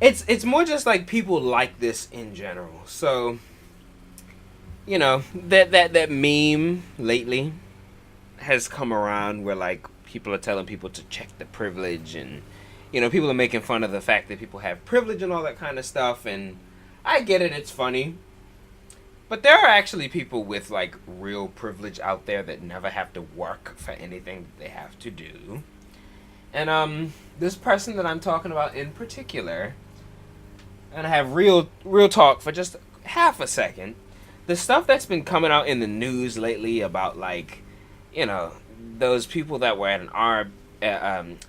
it's more just like people like this in general. So you know that meme lately has come around where like people are telling people to check the privilege, and you know people are making fun of the fact that people have privilege and all that kind of stuff. And I get it, it's funny. But there are actually people with like real privilege out there that never have to work for anything that they have to do. And this person that I'm talking about in particular, and I have real talk for just half a second. the stuff that's been coming out in the news lately about, like, you know, those people that were at an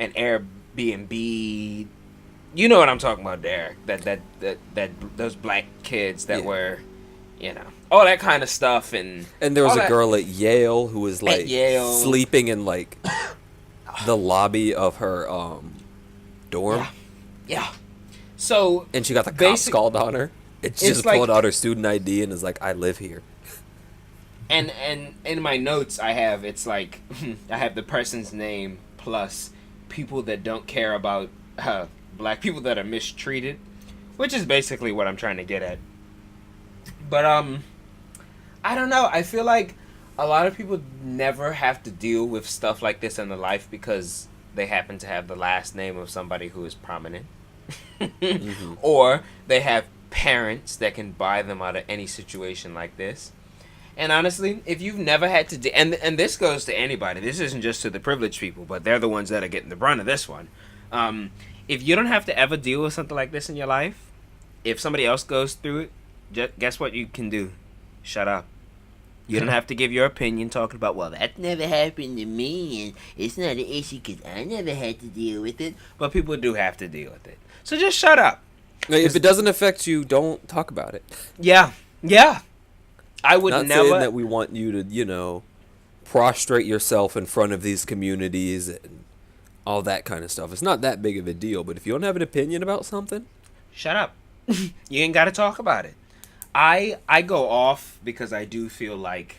Airbnb. You know what I'm talking about, Derek? That those black kids that were, all that kind of stuff, and And there was all a that- girl at Yale who was like Yale. sleeping in like the lobby of her dorm, Yeah. So and she got the cops Basic- called on her. And she It's just like- pulled out her student ID and is like, "I live here." and in my notes I have, it's like I have the person's name plus people that don't care about black people that are mistreated, which is basically what I'm trying to get at. But I don't know. I feel like a lot of people never have to deal with stuff like this in their life because they happen to have the last name of somebody who is prominent. Or they have parents that can buy them out of any situation like this. And honestly, if you've never had to and this goes to anybody. This isn't just to the privileged people, but they're the ones that are getting the brunt of this one. If you don't have to ever deal with something like this in your life, if somebody else goes through it, guess what you can do? Shut up. You don't have to give your opinion talking about, well, that never happened to me, and it's not an issue because I never had to deal with it. But people do have to deal with it. So just shut up. Like, if it doesn't affect you, don't talk about it. Yeah. I would Not never. saying that we want you to, prostrate yourself in front of these communities and all that kind of stuff. It's not that big of a deal, but if you don't have an opinion about something, Shut up. You ain't got to talk about it. I go off because I do feel like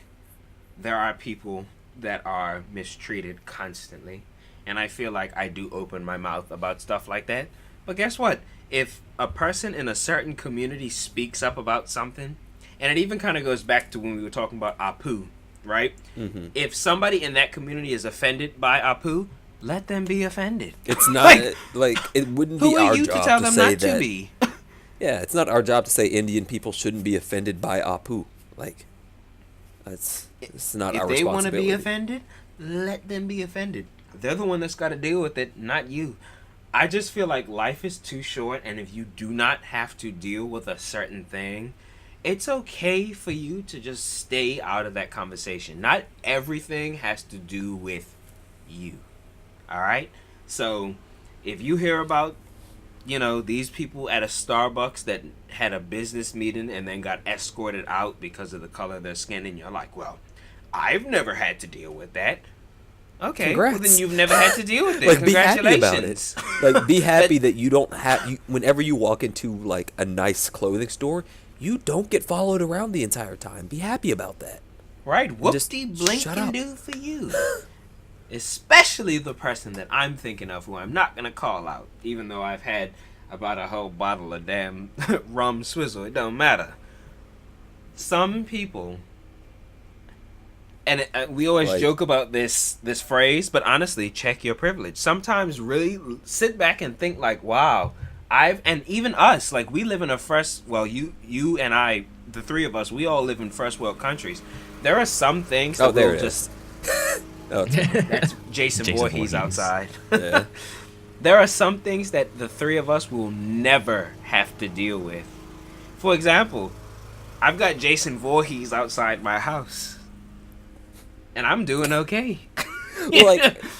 there are people that are mistreated constantly. And I feel like I do open my mouth about stuff like that. But guess what? If a person in a certain community speaks up about something, and it even kind of goes back to when we were talking about Apu, right? Mm-hmm. If somebody in that community is offended by Apu, let them be offended. it's not like it wouldn't be Who our are you job to tell them say not that. to be? Yeah, it's not our job to say Indian people shouldn't be offended by Apu. Like, it's not our If they want to responsibility. be offended, let them be offended. They're the one that's got to deal with it, not you. I just feel like life is too short, and if you do not have to deal with a certain thing, it's okay for you to just stay out of that conversation. Not everything has to do with you. All right? So, if you hear about, these people at a Starbucks that had a business meeting and then got escorted out because of the color of their skin, and you're like, well, I've never had to deal with that. Okay, Congrats. well then you've never had to deal with it. Like, be happy Congratulations. about it. Like, be happy that you don't have. Whenever you walk into like a nice clothing store, you don't get followed around the entire time. Be happy about that. Right, Just whoop-de blink shut can up. do for you. Especially the person that I'm thinking of, who I'm not going to call out, even though I've had about a whole bottle of damn rum swizzle. It don't matter. Some people, and we always Like- joke about this phrase, but honestly, check your privilege. Sometimes really sit back and think like, wow, and even us, like, we live in you and I, the three of us, we all live in first world countries. There are some things that there will it just... Oh, it's- That's Jason Jason Voorhees Voorhees. outside. yeah. There are some things that the three of us will never have to deal with. For example, I've got Jason Voorhees outside my house. And I'm doing okay. Well,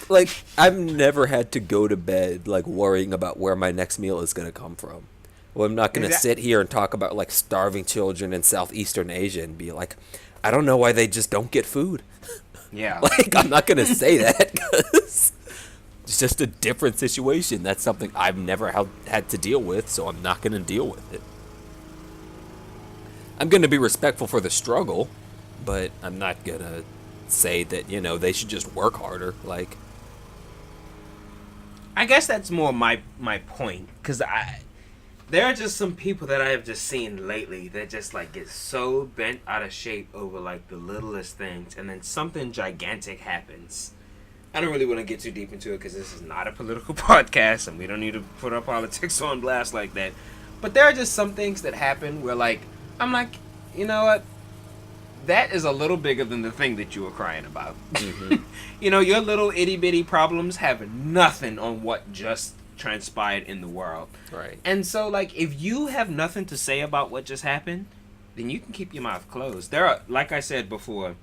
like I've never had to go to bed like worrying about where my next meal is gonna come from. Well, I'm not gonna sit here and talk about like starving children in Southeastern Asia and be like, I don't know why they just don't get food. Yeah. Like, I'm not gonna say that because it's just a different situation. That's something I've never had to deal with, so I'm not gonna deal with it. I'm gonna be respectful for the struggle, but I'm not gonna say that they should just work harder. Like, I guess that's more my point, because there are just some people that I have just seen lately that just like get so bent out of shape over like the littlest things, and then something gigantic happens. I don't really want to get too deep into it because this is not a political podcast, and we don't need to put our politics on blast like that. But there are just some things that happen where, like, I'm like, you know what? That is a little bigger than the thing that you were crying about. Mm-hmm. Your little itty bitty problems have nothing on what just transpired in the world. right. And so, like, if you have nothing to say about what just happened, then you can keep your mouth closed. There are, like I said before,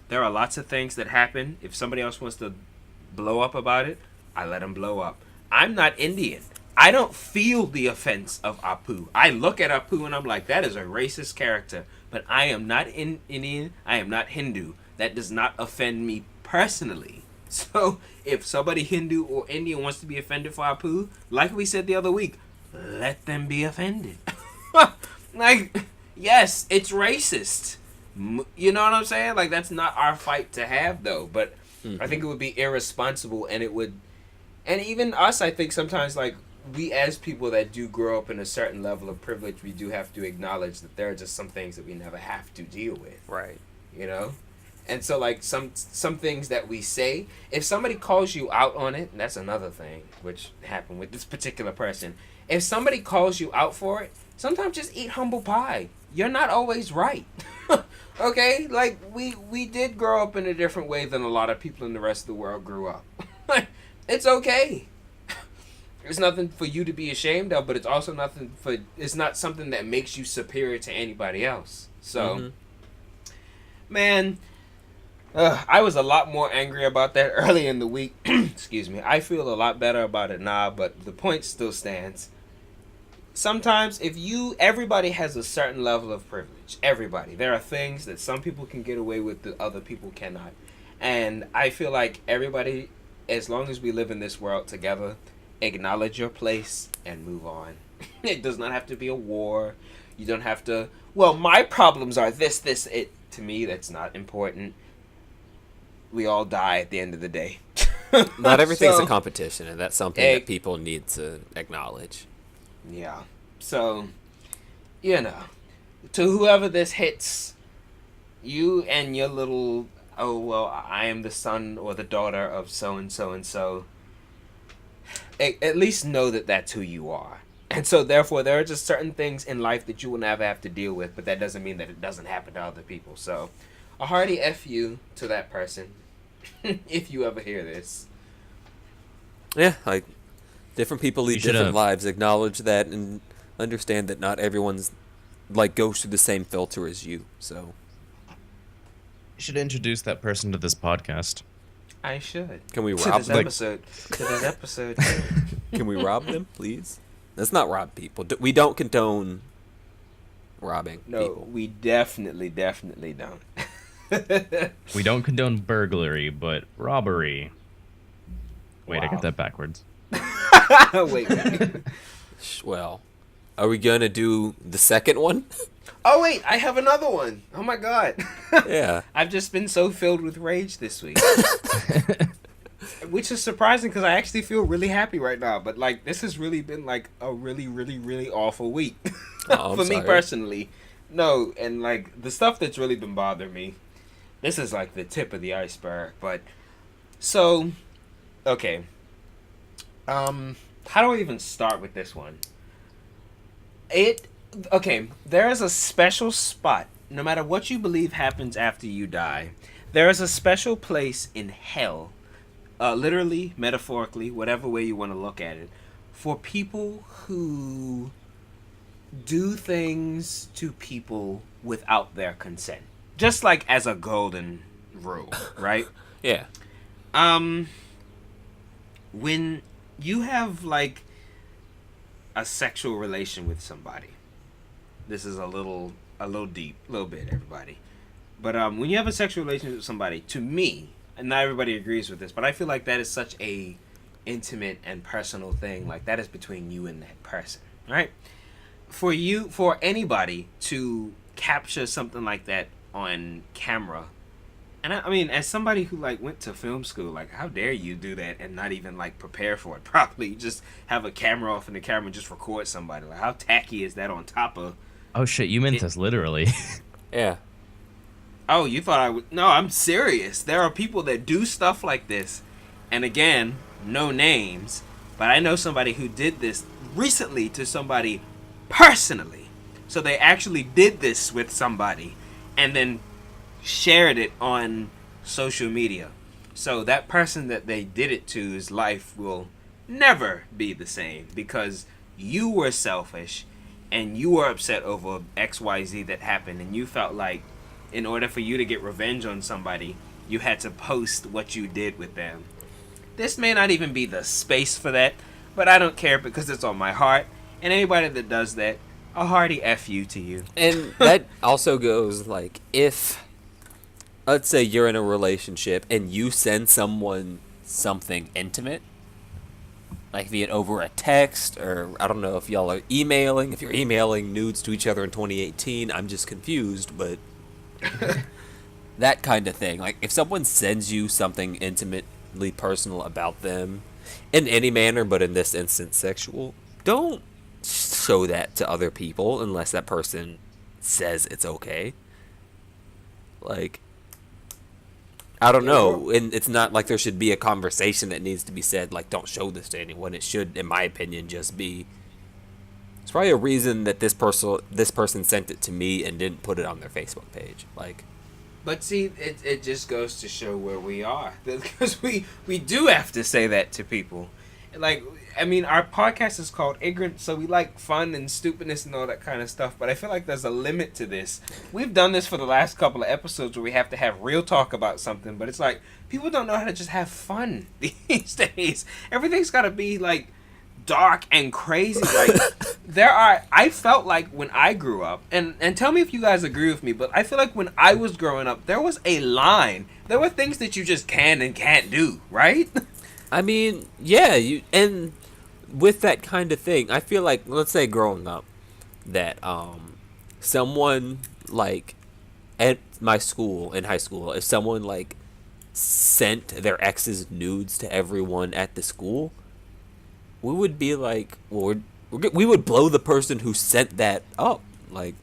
there are lots of things that happen. If somebody else wants to blow up about it, I let them blow up. I'm not Indian. I don't feel the offense of Apu. I look at Apu and I'm like, that is a racist character. But I am not Indian. I am not Hindu. That does not offend me personally. So if somebody Hindu or Indian wants to be offended for Apu, like we said the other week, let them be offended. Like, yes, it's racist. You know what I'm saying? Like, that's not our fight to have, though. But I think it would be irresponsible, and it would... And even us, I think sometimes, like, we as people that do grow up in a certain level of privilege, we do have to acknowledge that there are just some things that we never have to deal with. Right. You know? And so, like, some things that we say, if somebody calls you out on it, and that's another thing, which happened with this particular person. If somebody calls you out for it, sometimes just eat humble pie. You're not always right. Okay? Like, we did grow up in a different way than a lot of people in the rest of the world grew up. It's okay. It's nothing for you to be ashamed of, but it's also it's not something that makes you superior to anybody else. So, man, I was a lot more angry about that early in the week. Excuse me. I feel a lot better about it now, but the point still stands. Sometimes everybody has a certain level of privilege. Everybody. There are things that some people can get away with that other people cannot. And I feel like everybody, as long as we live in this world together, acknowledge your place and move on. It does not have to be a war. You don't have to, well, my problems are this, it. To me, that's not important. We all die at the end of the day. Not everything's a competition, and that's something that people need to acknowledge. Yeah. So, to whoever this hits, you and your little, oh, well, I am the son or the daughter of so-and-so and so, at least know that that's who you are. And so, therefore, there are just certain things in life that you will never have to deal with, but that doesn't mean that it doesn't happen to other people. So, a hearty F you to that person, if you ever hear this. Yeah, like, different people lead different lives. Acknowledge that and understand that not everyone's, like, goes through the same filter as you, so. You should introduce that person to this podcast. I should. Can we rob them? To this episode. Can we rob them, please? Let's not rob people. We don't condone robbing people. No, we definitely don't. We don't condone burglary, but robbery. Wait, wow. I got that backwards. Wait. Well, are we gonna do the second one? Oh wait, I have another one. Oh my god. Yeah. I've just been so filled with rage this week. Which is surprising because I actually feel really happy right now. But like, this has really been like a really, really, really awful week for me personally. No, and like the stuff that's really been bothering me. This is like the tip of the iceberg. But so, okay. How do I even start with this one? Okay, there is a special spot. No matter what you believe happens after you die, there is a special place in hell, literally, metaphorically, whatever way you want to look at it, for people who do things to people without their consent. Just like as a golden rule, right? Yeah. When you have like a sexual relation with somebody, this is a little deep, a little bit, everybody. But when you have a sexual relationship with somebody, to me, and not everybody agrees with this, but I feel like that is such a intimate and personal thing. Like, that is between you and that person, right? For anybody to capture something like that on camera, and I mean, as somebody who like went to film school, like, how dare you do that and not even like prepare for it properly? You just have a camera off in the camera and just record somebody. Like, how tacky is that on top of? Oh shit, you meant this literally. Yeah. Oh, you thought I would? No, I'm serious. There are people that do stuff like this, and again, no names, but I know somebody who did this recently to somebody personally. So they actually did this with somebody, and then shared it on social media. So that person that they did it to's life will never be the same because you were selfish and you were upset over XYZ that happened, and you felt like in order for you to get revenge on somebody, you had to post what you did with them. This may not even be the space for that, but I don't care because it's on my heart. And anybody that does that, a hearty F you to you. And that also goes, like, if, let's say you're in a relationship and you send someone something intimate, like be it over a text, or I don't know if y'all are emailing, if you're emailing nudes to each other in 2018, I'm just confused, but that kind of thing. Like, if someone sends you something intimately personal about them, in any manner, but in this instance sexual, don't show that to other people unless that person says it's okay. Like, I don't know, and it's not like there should be a conversation that needs to be said, like, don't show this to anyone. It should, in my opinion, just be, it's probably a reason that this person sent it to me and didn't put it on their Facebook page. Like, but see, it just goes to show where we are, because we do have to say that to people. Like, I mean, our podcast is called Ig'rance, so we like fun and stupidness and all that kind of stuff, but I feel like there's a limit to this. We've done this for the last couple of episodes where we have to have real talk about something, but it's like, people don't know how to just have fun these days. Everything's got to be, like, dark and crazy. Like, I felt like when I grew up, and tell me if you guys agree with me, but I feel like when I was growing up, there was a line. There were things that you just can and can't do, right? I mean, yeah, and with that kind of thing, I feel like, let's say growing up, that someone, like, at my school, in high school, if someone, like, sent their ex's nudes to everyone at the school, we would be like, well, we would blow the person who sent that up. Like,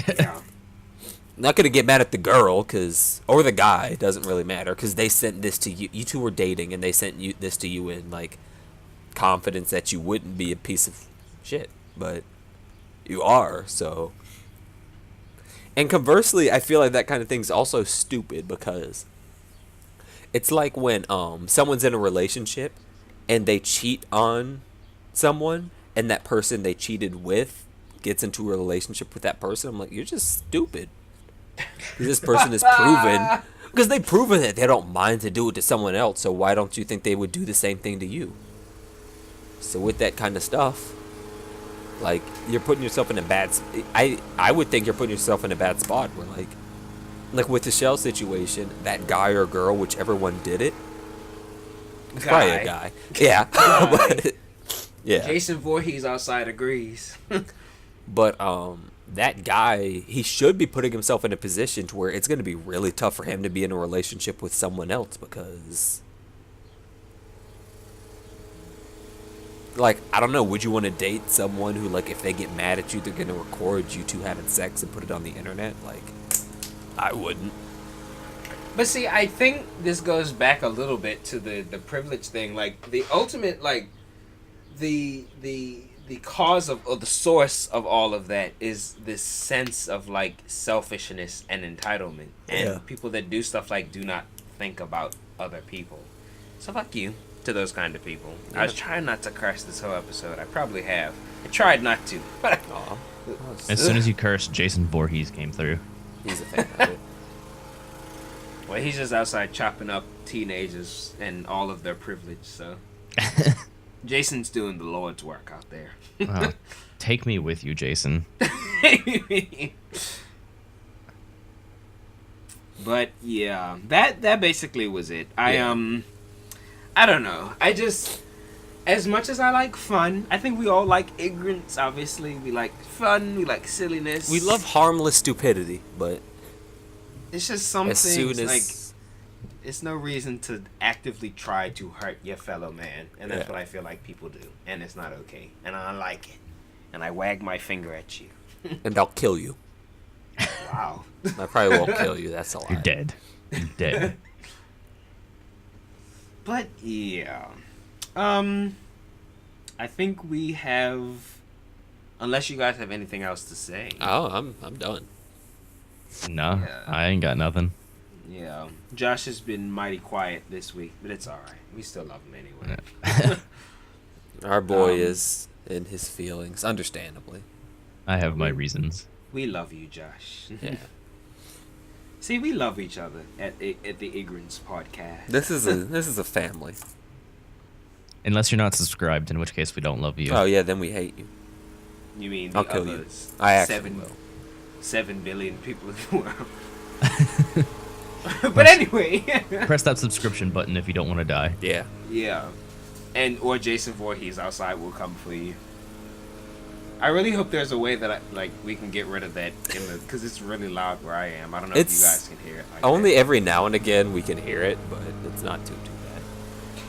Yeah. not gonna get mad at the girl, or the guy, it doesn't really matter, because they sent this to you. You two were dating, and they sent this to you in, like, confidence that you wouldn't be a piece of shit, but you are. So, and conversely, I feel like that kind of thing's also stupid, because it's like when someone's in a relationship and they cheat on someone, and that person they cheated with gets into a relationship with that person. I'm like, you're just stupid. This person is proven, because they've proven that they don't mind to do it to someone else, so why don't you think they would do the same thing to you? So with that kind of stuff, like, you're putting yourself in a bad I would think you're putting yourself in a bad spot where, like with the Tashel situation, that guy or girl, whichever one did it, it's probably a guy. Yeah. But, yeah. Jason Voorhees outside agrees. But that guy, he should be putting himself in a position to where it's going to be really tough for him to be in a relationship with someone else, because, like, I don't know, would you want to date someone who, like, if they get mad at you, they're going to record you two having sex and put it on the internet? Like, I wouldn't. But see, I think this goes back a little bit to the privilege thing. Like, the ultimate, like, the cause of, or the source of all of that is this sense of, like, selfishness and entitlement. And Yeah. people that do stuff like do not think about other people. So fuck you to those kind of people. I was trying not to curse this whole episode. I probably have. I tried not to. But Aw. As soon as you cursed, Jason Voorhees came through. He's a fan of it. well, he's just outside chopping up teenagers and all of their privilege, so. Jason's doing the Lord's work out there. Wow. Take me with you, Jason. But yeah, that basically was it. I don't know. I just, as much as I like fun, I think we all like ignorance. Obviously, we like fun. We like silliness. We love harmless stupidity, but It's just some as things soon as like it's no reason to actively try to hurt your fellow man, and that's what I feel like people do, and it's not okay, and I like it, and I wag my finger at you. and I'll kill you. Wow. I probably won't kill you. That's a lie. You're dead. You're dead. But yeah, I think we have, unless you guys have anything else to say. Oh, I'm done. No, Yeah. I ain't got nothing. Yeah, Josh has been mighty quiet this week, but it's all right. We still love him anyway. Our boy is in his feelings, understandably. I have my reasons. We love you, Josh. Yeah. See, we love each other at the Ig'rance podcast. This is a family. Unless you're not subscribed, in which case we don't love you. Oh yeah, then we hate you. You mean I'll the kill you. others? I actually will. 7 billion people in the world. But anyway. Press that subscription button if you don't want to die. Yeah. Yeah. Or Jason Voorhees outside will come for you. I really hope there's a way that we can get rid of that because it's really loud where I am. I don't know if you guys can hear it. Only every now and again we can hear it, but it's not too bad.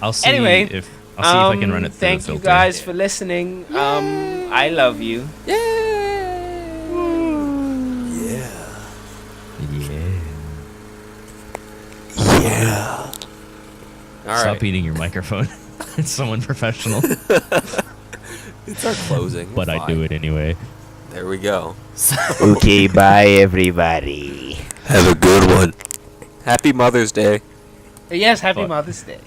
I'll see Anyway, if I can run it through thank the filter. you guys for listening. I love you. Yeah. Yeah. All Stop right. eating your microphone. It's so unprofessional. It's our closing. But I do it anyway. There we go. Okay, bye everybody. Have a good one. Happy Mother's Day. Yes, happy Fuck. Mother's Day.